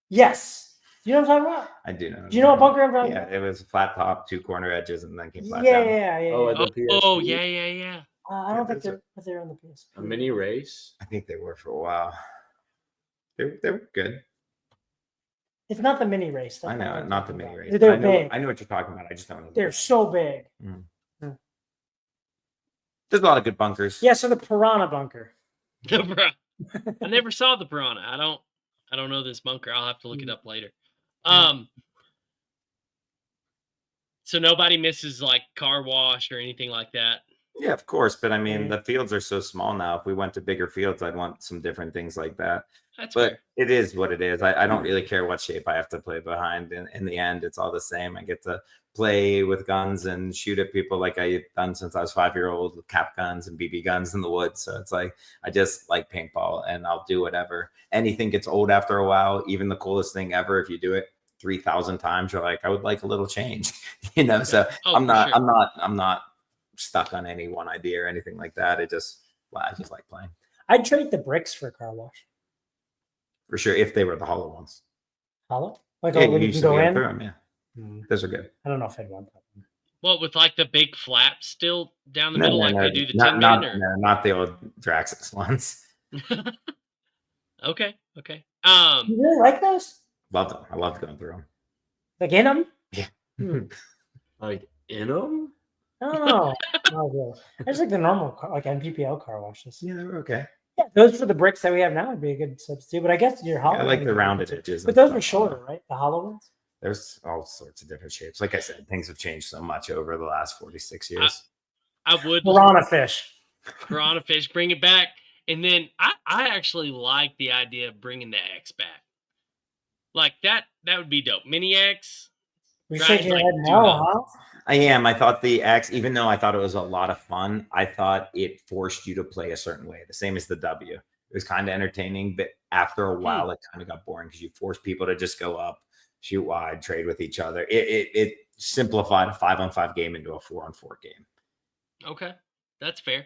Yes. You know what I'm talking about? I do know. Do you know what bunker I'm talking Yeah, about? it was flat top, 2 corner edges, and then came flat down. Yeah. Oh, yeah. I don't think they're on the PSP. A mini race? I think they were for a while. They were good. It's not the mini race. I know, not the mini race. They're big. I know what you're talking about. I just don't know. They're so big. There's a lot of good bunkers. Yeah, so the Piranha bunker. I never saw the Piranha. I don't know this bunker. I'll have to look it up later. So nobody misses like car wash or anything like that. Yeah, of course. But I mean, the fields are so small now. If we went to bigger fields, I'd want some different things like that. But fair. It is what it is. I don't really care what shape I have to play behind. In the end, it's all the same. I get to play with guns and shoot at people like I've done since I was 5-year-old with cap guns and BB guns in the woods. So it's like, I just like paintball and I'll do whatever. Anything gets old after a while. Even the coolest thing ever, if you do it 3,000 times, you're like, I would like a little change, So I'm not stuck on any one idea or anything like that. I just like playing. I'd trade the bricks for a car wash. For sure, if they were the hollow ones. Hollow? Like when you can go in? Through them, yeah. Those are good. I don't know if I'd want that one. What, with like the big flaps still down the middle, like they do the Tin Man? Or? No, not the old Draxus ones. Okay. You really like those? Loved them. I loved going through them. Like in them? Yeah. Like in them? I don't know. I just like the normal like NPPL car washes. Yeah, they were okay. Yeah, those for the bricks that we have now would be a good substitute. But I guess your hollow. I like the rounded edges. But those were shorter, right? The hollow ones. There's all sorts of different shapes. Like I said, things have changed so much over the last 46 years. I would Piranha fish. Piranha fish, bring it back. And then I actually like the idea of bringing the X back. Like that would be dope. Mini X. You're shaking your head no, huh? I am. I thought the X, even though I thought it was a lot of fun, I thought it forced you to play a certain way, the same as the W. It was kind of entertaining, but after a while, it kind of got boring because you forced people to just go up, shoot wide, trade with each other. It simplified a 5-on-5 game into a 4-on-4 game. Okay, that's fair.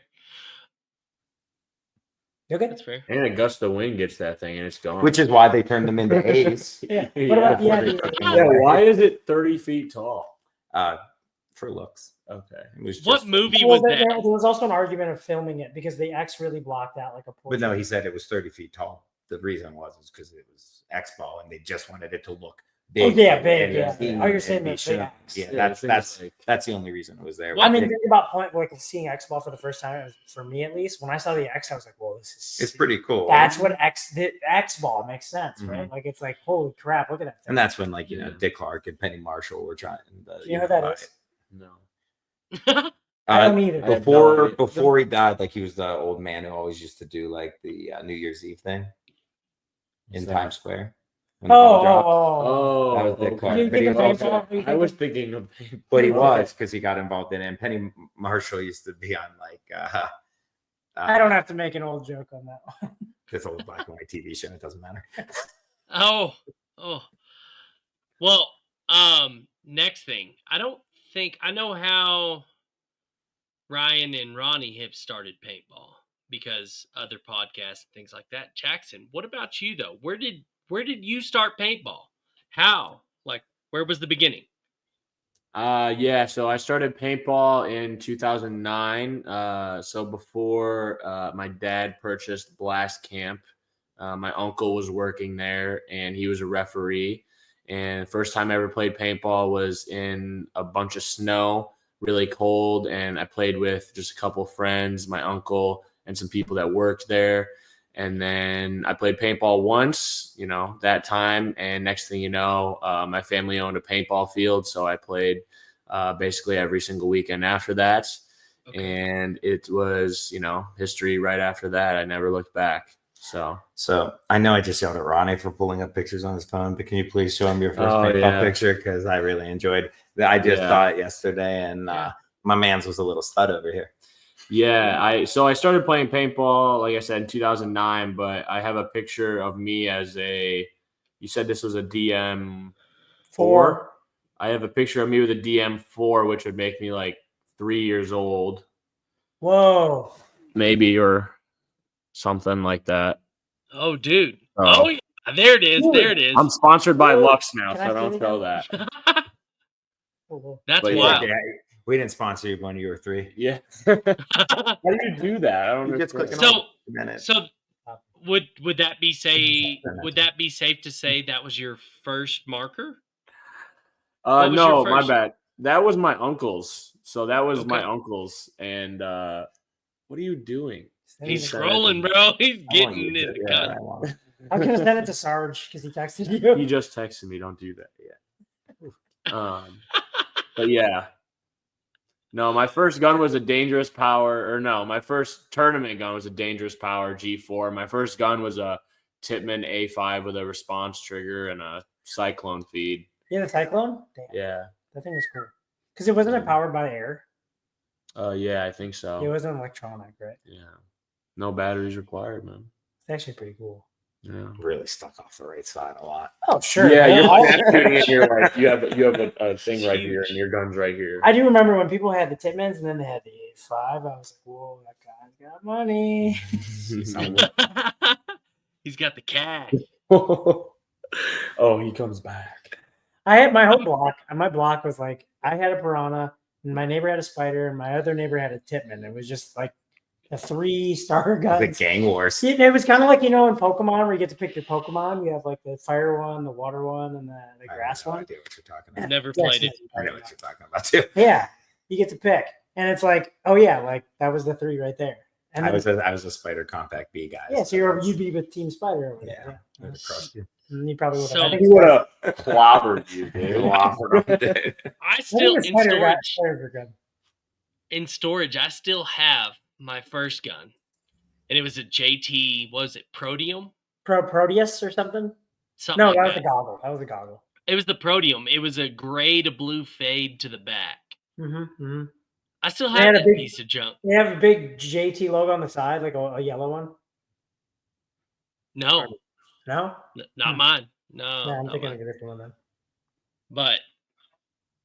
Okay, that's fair. And a gust of wind gets that thing and it's gone. Which is why they turned them into A's. Yeah. What about why is it 30 feet tall? For looks. Okay. It was what movie was that? There was also an argument of filming it because the X really blocked out like a portion. But no, he said it was 30 feet tall. The reason was because it was X ball and they just wanted it to look big. Oh yeah, big. Yeah. Oh, you're saying that? Yeah, that's the only reason it was there. I mean, think about seeing X ball for the first time. For me, at least, when I saw the X, I was like, "Whoa, this is." It's pretty cool. That's what the X ball makes sense, right? Like it's like, holy crap, look at that thing. And that's when Dick Clark and Penny Marshall were trying. You know who that is? No. I don't either. Before he died, like he was the old man who always used to do like the New Year's Eve thing in Times Square. That was Dick Clark. I was thinking of, but he was because he got involved in it. And Penny Marshall used to be on like. I don't have to make an old joke on that one. This old black and white TV show. It doesn't matter. Oh. Well, next thing. I know how Ryan and Ronnie have started paintball because other podcasts and things like that. Jackson, what about you though? Where did you start paintball? How? Like, where was the beginning? So I started paintball in 2009. So before my dad purchased Blast Camp, my uncle was working there and he was a referee. And first time I ever played paintball was in a bunch of snow, really cold. And I played with just a couple friends, my uncle, and some people that worked there. And then I played paintball once, that time. And next thing you know, my family owned a paintball field. So I played basically every single weekend after that. Okay. And it was, history right after that. I never looked back. So I know I just yelled at Ronnie for pulling up pictures on his phone, but can you please show him your first paintball picture? Because I really enjoyed it. I just saw it yesterday, and my man's was a little stud over here. Yeah, I started playing paintball, like I said, in 2009, but I have a picture of me as you said this was a DM4? I have a picture of me with a DM4, which would make me like 3 years old. Whoa. Maybe, or something like that. Oh, dude. Oh, yeah. There it is. There it is. I'm sponsored by Lux now, so don't show that. That's wild. Yeah, we didn't sponsor you when you were 3. Yeah. How do you do that? I don't know. So would that be safe to say that was your first marker? No, my bad. That was my uncle's. So that was my uncle's. And what are you doing? He's scrolling, bro. He's getting in the cut. I was gonna send it to Sarge because he texted you. He just texted me. Don't do that yet. But yeah. No, my first gun was a Dangerous Power, my first tournament gun was a Dangerous Power G4. My first gun was a Tippmann A5 with a response trigger and a Cyclone feed. Yeah, the Cyclone? Damn. Yeah. That thing was cool. Because it wasn't powered by air. Yeah, I think so. It wasn't electronic, right? Yeah. No batteries required, man. It's actually pretty cool. Yeah. Really stuck off the right side a lot. Oh, sure. Yeah, you're like you have a thing right here and your gun's right here. I do remember when people had the Tippmanns and then they had the A5. I was like, whoa, that guy's got money. He's got the cash. Oh, he comes back. I had my whole block. My block was like, I had a Piranha, and my neighbor had a Spider, and my other neighbor had a Tippmann. It was just like a 3-star gun. The gang wars. It was kind of like, in Pokemon where you get to pick your Pokemon. You have like the fire one, the water one, and the grass one. I know what you're talking about. Never played it. I know what you're talking about too. Yeah, you get to pick. And it's like, oh yeah, like that was the 3 right there. And I was a Spider Compact B guy. Yeah, so you'd be with Team Spider over there. Yeah. I would have crushed you. You probably would have. So, I think he would have clobbered you, dude. I still in storage. I still have my first gun, and it was a JT. Was it Proteum? Proteus or something? Something. No, like that was the goggle. That was the goggle. It was the Proteum. It was a gray to blue fade to the back. Mm-hmm. I still have that piece of junk. They have a big JT logo on the side, like a yellow one. No, not mine. No, I'm thinking of a different one then. But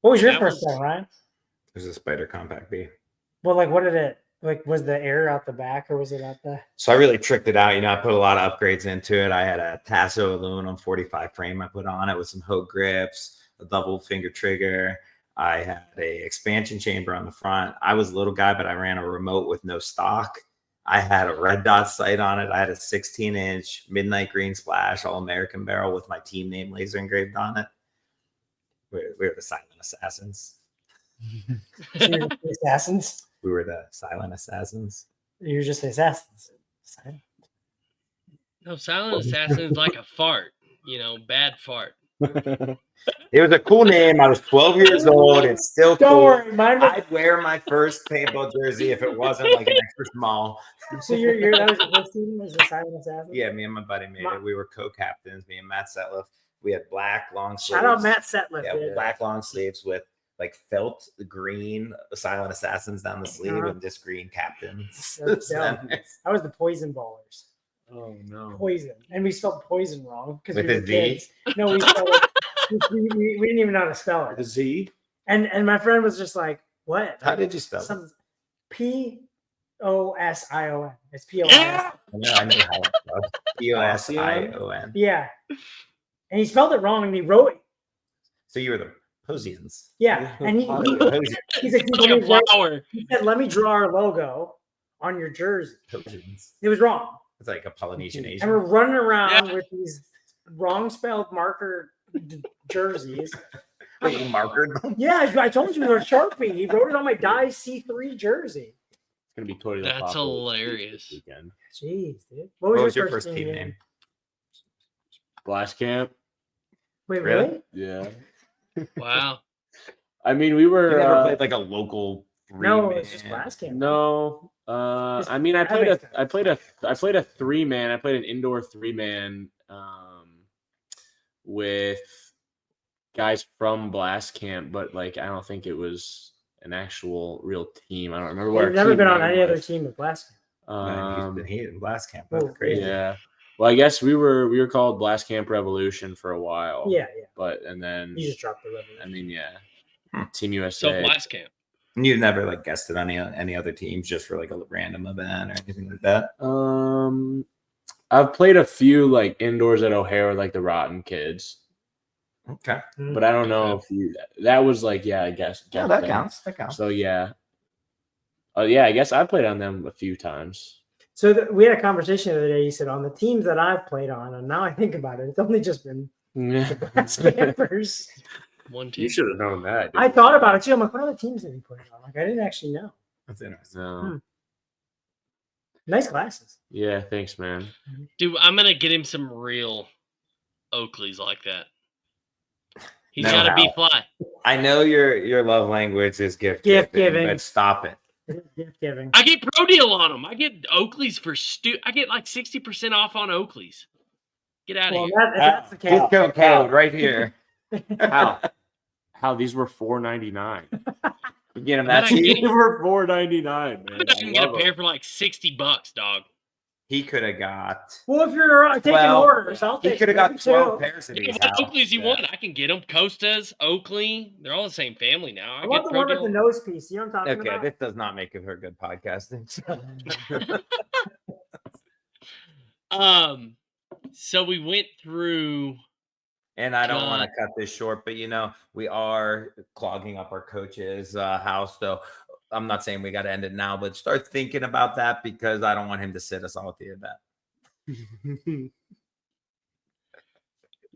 what was your first gun, Ryan? It was a Spider Compact B. Well, like, what did it like? Was the air out the back, or was it out the? So I really tricked it out. I put a lot of upgrades into it. I had a Tasso aluminum 45 frame I put on it with some Hogue grips, a double finger trigger. I had a expansion chamber on the front. I was a little guy, but I ran a remote with no stock. I had a red dot sight on it. I had a 16-inch midnight green splash all-American barrel with my team name laser engraved on it. We were the Silent Assassins. The Assassins? We were the Silent Assassins. You were just the Assassins. No, Silent Assassin is like a fart. Bad fart. It was a cool name. I was 12 years old. It's still cool. Don't worry, I'd wear my first paintball jersey if it wasn't like an extra small. So that was your first team? Was the Silent Assassin? Yeah, me and my buddy made it. We were co-captains. Me and Matt Setliff. We had black long sleeves. Shout out Matt Setliff. Yeah, black long sleeves with like felt green Silent Assassins down the sleeve and just green captains. That was the Poison Ballers. Oh no, poison, and we spelled poison wrong because with we were kids. No, we spelled it. we didn't even know how to spell it. The Z. And my friend was just like, "What? How did you spell it?" P-O-S-I-O-N. It's P-O-S. Yeah. I know how it's spelled. P-O-S-I-O-N. Yeah, and he spelled it wrong, and he wrote it. So you were the Posians. Yeah, and he's like, he said, "Let me draw our logo on your jersey." Posians. It was wrong. It's like a Polynesian Asian. And we're running around with these wrong spelled marker jerseys. He markered them? Yeah, I told you they were Sharpie. He wrote it on my Dye C3 jersey. gonna be Cody. That's LaPapa hilarious. this weekend. Jeez, dude. What was your first team name? Blast Camp. Wait, Really? really? Yeah. Wow. I mean, we were. You never played like a local No, three-man? it's just Blast Camp. No. I mean, I played a 3-man. I played an indoor 3-man with guys from Blast Camp, but like I don't think it was an actual real team. I don't remember what. You've never been on any other team with Blast Camp. Man, he in Blast Camp. That's Oh, crazy. Yeah. Well, I guess we were called Blast Camp Revolution for a while. Yeah. But and then You just dropped the revolution. I mean, yeah. Hmm. Team So USA. Blast Camp. And you've never like guested on any other teams just for like a random event or anything like that? I've played a few like indoors at O'Hare, like the Rotten Kids. Okay. But I don't know if that was like, yeah, I guess. Yeah, that counts. That counts. So yeah. Yeah, I guess I played on them a few times. So we had a conversation the other day. You said on the teams that I've played on, and now I think about it, it's only just been the Blast Campers. One team. You should have known that. I thought about it too. I'm like, what other teams did he play on? Like, I didn't actually know. That's interesting. No. Nice glasses. Yeah, thanks, man. Dude, I'm gonna get him some real Oakleys like that. He's No, gotta be Hal. fly. I know your love language is gift Gift-giving. but stop it. Gift giving. I get pro deal on them. I get Oakleys for I get like 60% off on Oakleys. Get out of Well, here. if that's the case. Discount code right here. How these were $4.99. You get him But that I cheap. get- These were $4.99, man. I can get a pair for like $60, dog. He could have got. Well, if you're taking orders, I'll He take could have got them, 12 too. pairs of Yeah, these. what Hal. Oakleys you Yeah. want? I can get them. Costas, Oakley, they're all the same family now. I I want get the pro one with the deal. nose piece. You know what I'm talking Okay, about? this does not make it for good podcasting. So we went through. And I don't want to cut this short, but we are clogging up our coach's house. So I'm not saying we got to end it now, but start thinking about that because I don't want him to sit us all at the event.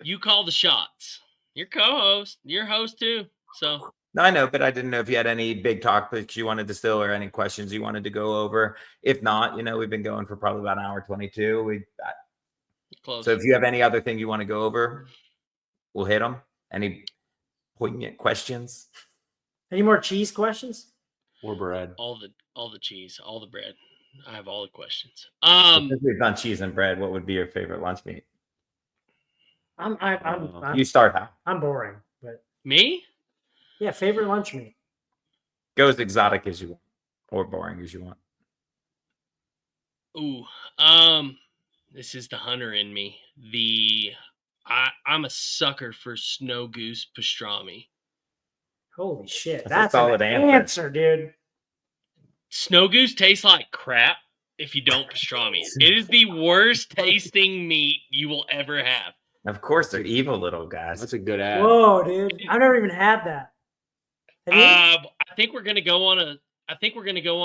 You call the shots. You're co-host. You're host too. So No, I know, but I didn't know if you had any big topics you wanted to still or any questions you wanted to go over. If not, we've been going for probably about an hour 22. close. So if you have any other thing you want to go over, we'll hit them. Any poignant questions? Any more cheese questions? Or bread. all the cheese, all the bread. I have all the questions. Since we've done cheese and bread, what would be your favorite lunch meat? You start out. I'm boring, but Me? yeah, favorite lunch meat. Go as exotic as you want or boring as you want. Ooh. This is the hunter in me. I'm a sucker for snow goose pastrami. Holy shit, That's a that's solid an answer. answer, dude. Snow goose tastes like crap if you don't pastrami it. It is the worst tasting meat you will ever have. Of course, they're evil little guys. That's a good ad. Whoa, dude, I've never even had that. Have you? I think we're gonna go on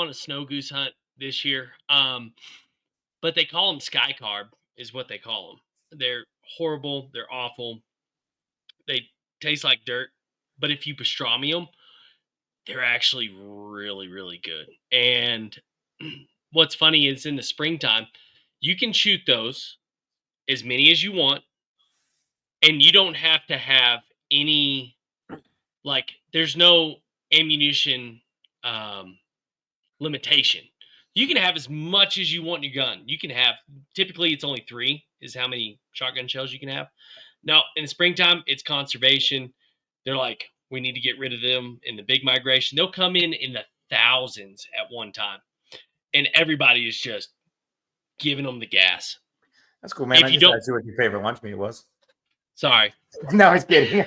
a snow goose hunt this year. But they call them sky carb, is what they call them. They're horrible. They're awful. They taste like dirt. But if you pastrami them, they're actually really, really good. And what's funny is in the springtime, you can shoot those as many as you want, and you don't have to have any, like, there's no ammunition limitation. You can have as much as you want in your gun. You can have, typically it's only 3 is how many shotgun shells you can have. Now, in the springtime, it's conservation. They're like, we need to get rid of them in the big migration. They'll come in the thousands at one time. And everybody is just giving them the gas. That's cool, man. If I you just don't- asked you what your favorite lunch meat was. Sorry. No, I was kidding.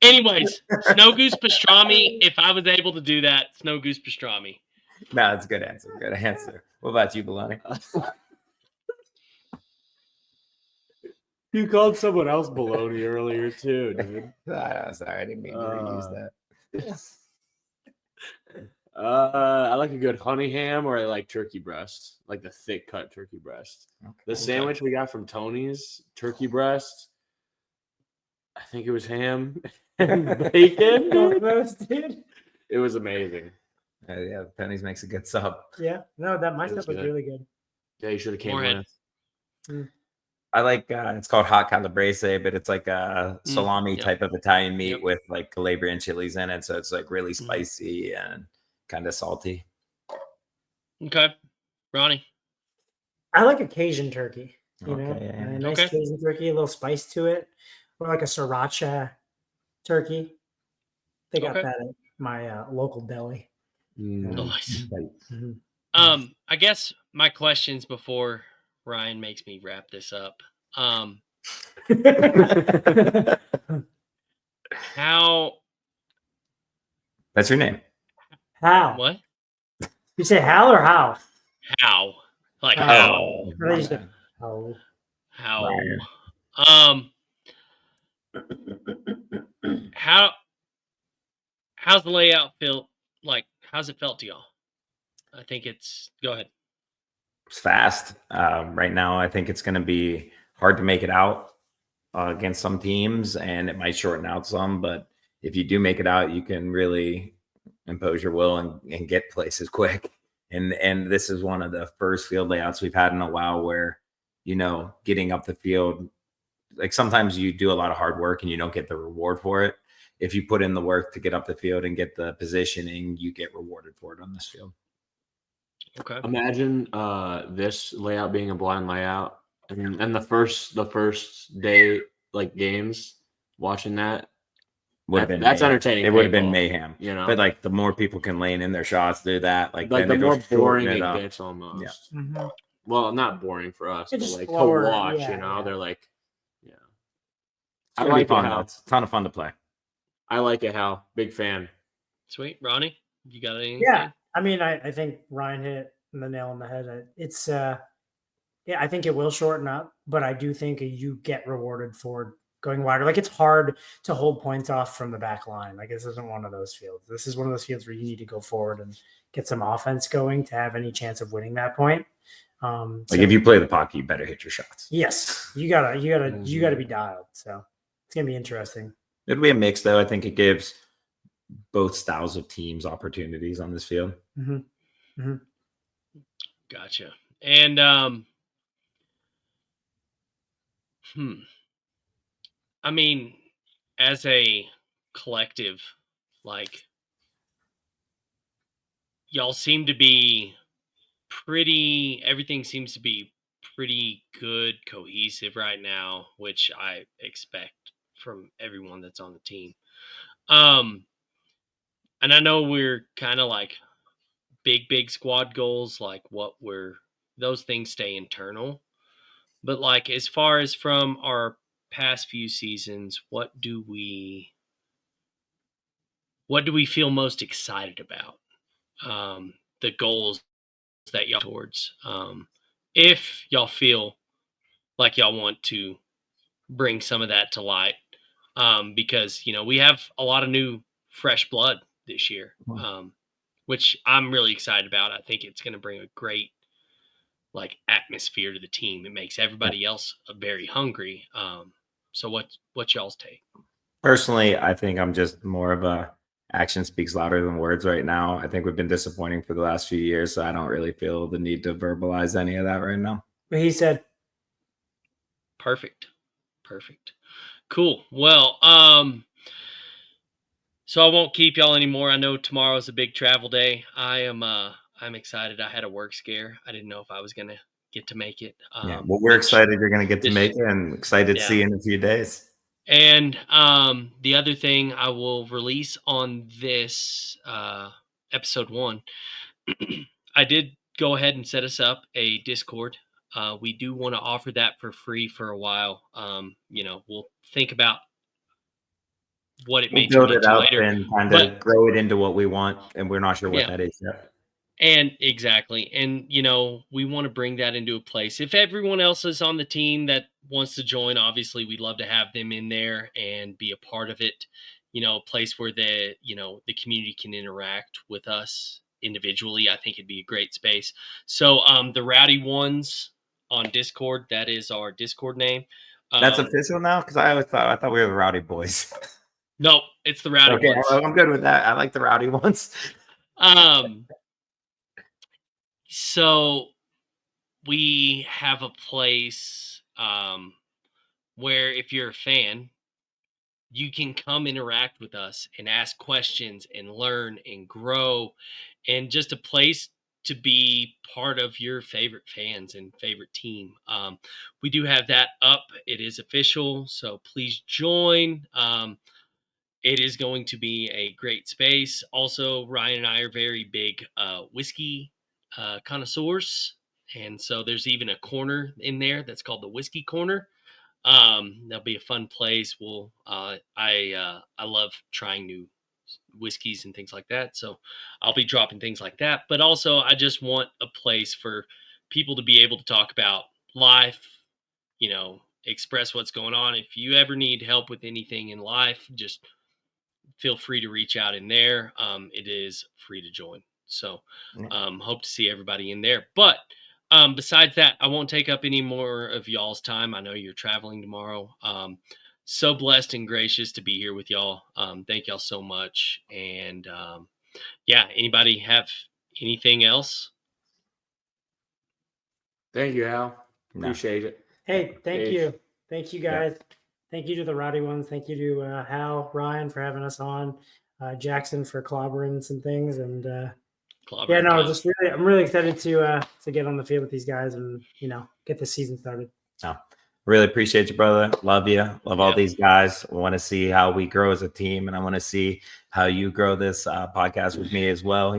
Anyways, snow goose pastrami. If I was able to do that, snow goose pastrami. No, that's a good answer. Good answer. What about you, Baloney? You called someone else baloney earlier too, dude. Sorry, I didn't mean to reuse that. I like a good honey ham, or I like turkey breast, like the thick cut turkey breast. Okay. The sandwich we got from Tony's, turkey breast. I think it was ham and bacon. Both those, dude. It was amazing. Yeah, Penny's makes a good sub. Yeah, no, that my It was stuff was good. really good. Yeah, you should have came Morehead. with. I like it's called hot calabrese, but it's like a salami yep. type of Italian meat Yep. with like Calabrian chilies in it, so it's like really Mhm. spicy and kind of salty. Okay, Ronnie. I like a Cajun turkey. You know, Okay, yeah. a nice Okay. Cajun turkey, a little spice to it, or like a sriracha turkey. They got Okay. that at my local deli. Nice. Mhm. I guess my questions before Ryan makes me wrap this up. How? That's your name. How? What? You say Hal or how? How? Like Oh. how? I thought you said how. How? Ryan. How's the layout feel? Like, how's it felt to y'all? I think it's. Go ahead. It's fast. Right now, I think it's going to be hard to make it out against some teams, and it might shorten out some. But if you do make it out, you can really impose your will and get places quick. And this is one of the first field layouts we've had in a while where, getting up the field, like sometimes you do a lot of hard work and you don't get the reward for it. If you put in the work to get up the field and get the positioning, you get rewarded for it on this field. Okay. Imagine this layout being a blind layout, and the first day like games, watching that Would have been that's mayhem. entertaining. It would have been paintball, mayhem, you know. But like the more people can lane in their shots, do that. Like the then more it'll boring shorten it up. gets, almost. Mhm. Well, not boring for us, It's but just like slower, to watch. yeah, You know, yeah. they're like, yeah. It's I gonna be like it fun. how It's a ton of fun to play. I like it how big fan. Sweet, Ronnie. You got anything? Yeah, I mean, I think Ryan hit the nail on the head. It's yeah, I think it will shorten up, but I do think you get rewarded for going wider. Like it's hard to hold points off from the back line. Like this isn't one of those fields. This is one of those fields where you need to go forward and get some offense going to have any chance of winning that point. Like if you play the puck, you better hit your shots. Yes, you gotta be dialed. So it's gonna be interesting. It'll be a mix, though. I think it gives both styles of teams opportunities on this field. Gotcha. And I mean, as a collective, like y'all seem to be everything seems to be pretty good, cohesive right now, which I expect from everyone that's on the team. And I know we're kind of like big squad goals, like those things stay internal. But like as far as from our past few seasons, what do we feel most excited about? The goals that y'all towards. If y'all feel like y'all want to bring some of that to light, because we have a lot of new fresh blood this year, which I'm really excited about. I think it's going to bring a great like atmosphere to the team. It makes everybody else very hungry. So what's y'all's take? Personally, I think I'm just more of a action speaks louder than words right now. I think we've been disappointing for the last few years, so I don't really feel the need to verbalize any of that right now. But he said, Perfect. Cool. Well, so I won't keep y'all anymore. I know tomorrow's a big travel day. I'm excited. I had a work scare. I didn't know if I was gonna get to make it. Well, we're excited you're going to get to make it, and excited to see you in a few days. And the other thing I will release on this episode 1, I did go ahead and set us up a Discord. We do want to offer that for free for a while. We'll think about what it may build turn it into up later, and kind of grow it into what we want, and we're not sure what that is yet. And exactly. And, we want to bring that into a place. If everyone else is on the team that wants to join, obviously we'd love to have them in there and be a part of it, a place where the community can interact with us individually. I think it'd be a great space. So the Rowdy Ones on Discord, that is our Discord name. That's official now? Because I thought we were the Rowdy Boys. No, it's the Rowdy Ones. I'm good with that. I like the Rowdy Ones. So we have a place where if you're a fan, you can come interact with us and ask questions and learn and grow, and just a place to be part of your favorite fans and favorite team. We do have that up. It is official, so please join. It is going to be a great space. Also, Ryan and I are very big whiskey connoisseurs. And so there's even a corner in there that's called the Whiskey Corner. That'll be a fun place. I love trying new whiskeys and things like that. So I'll be dropping things like that. But also, I just want a place for people to be able to talk about life, express what's going on. If you ever need help with anything in life, just feel free to reach out in there. It is free to join. So hope to see everybody in there. But besides that, I won't take up any more of y'all's time. I know you're traveling tomorrow. So blessed and gracious to be here with y'all. Thank y'all so much. And yeah, anybody have anything else? Thank you, Al. No. Appreciate it. Hey, thank Hey. you. Thank you, guys. Thank you to the Rowdy ones. Thank you to Hal, Ryan for having us on, Jackson for clobbering some things, and yeah, no, just really, I'm really excited to get on the field with these guys and get the season started. No, really appreciate you, brother. Love you. Love all these guys. I want to see how we grow as a team, and I want to see how you grow this podcast with me as well.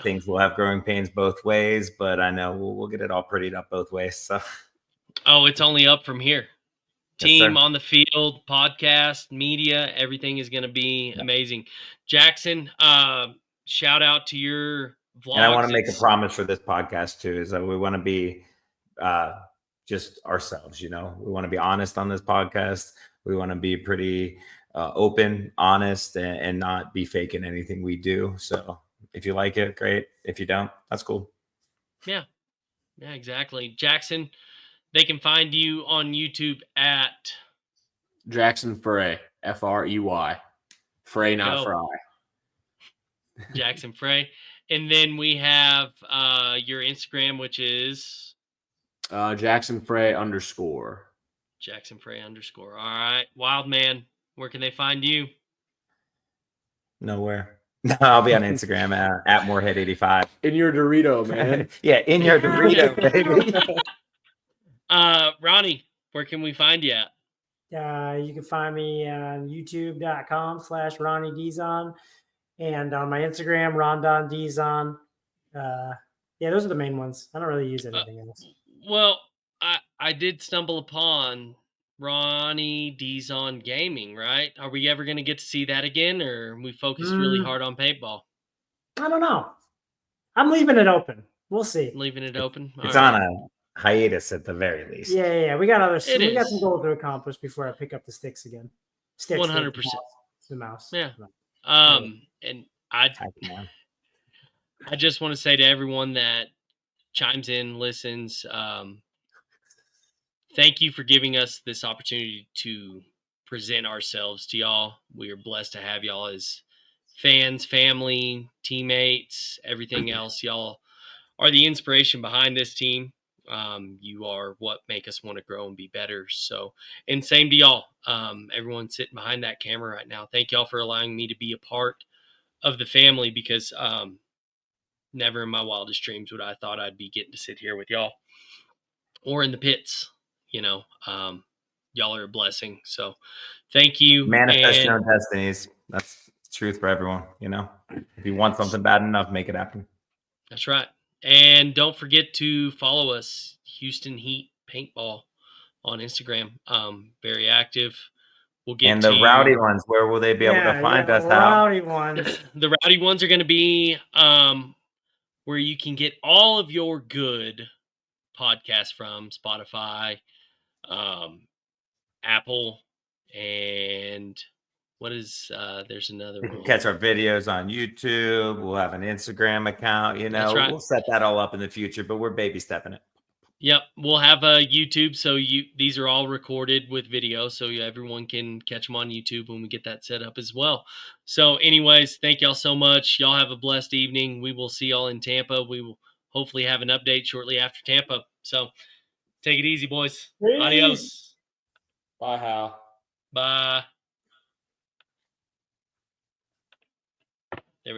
Things will have growing pains both ways, but I know we'll get it all prettied up both ways. So, it's only up from here. Team on the field, podcast, media, everything is going to be amazing. Jackson, shout out to your vlogs. And I want to make a promise for this podcast too, is that we want to be just ourselves. We want to be honest on this podcast. We want to be pretty open, honest, and not be faking anything we do. So if you like it, great. If you don't, that's cool. Yeah, exactly. Jackson, they can find you on YouTube at Jackson Frey, Frey. Frey, not Fry. Jackson Frey. And then we have your Instagram, which is Jackson Frey _ Jackson Frey _ All right. Wild man, where can they find you? Nowhere. No, I'll be on Instagram at Moorhead85. In your Dorito, man. Yeah, in your Dorito, baby. Ronnie, where can we find you at? You can find me on youtube.com/Ronnie Dizon, and on my Instagram, Rondon Dizon. Yeah, those are the main ones. I don't really use anything else. Well, I did stumble upon Ronnie Dizon Gaming, right? Are we ever going to get to see that again, or we focused really hard on paintball? I don't know. I'm leaving it open. We'll see. Leaving it open. It's on a hiatus at the very least. Yeah. We got we got some goals to accomplish before I pick up the sticks again. 100%. The mouse. Yeah. And I just want to say to everyone that chimes in, listens, thank you for giving us this opportunity to present ourselves to y'all. We are blessed to have y'all as fans, family, teammates, everything else. Y'all are the inspiration behind this team. You are what make us want to grow and be better. So, and same to y'all. Everyone sitting behind that camera right now. Thank y'all for allowing me to be a part of the family, because never in my wildest dreams would I thought I'd be getting to sit here with y'all or in the pits. Y'all are a blessing. So thank you. Manifest your own destinies. That's the truth for everyone. If you want something bad enough, make it happen. That's right. And don't forget to follow us, Houston Heat Paintball, on Instagram. Very active. We'll get and the to Rowdy ones. Where will they be able to find us? Rowdy ones. The Rowdy ones are going to be where you can get all of your good podcasts from Spotify, Apple, and what is there's another one. You can catch our videos on YouTube. We'll have an Instagram account. That's right. We'll set that all up in the future, but we're baby stepping it. Yep, we'll have a YouTube, so these are all recorded with video, so everyone can catch them on YouTube when we get that set up as well. So, anyways, thank y'all so much. Y'all have a blessed evening. We will see y'all in Tampa. We will hopefully have an update shortly after Tampa. So, take it easy, boys. Peace. Adios. Bye, Hal. Bye.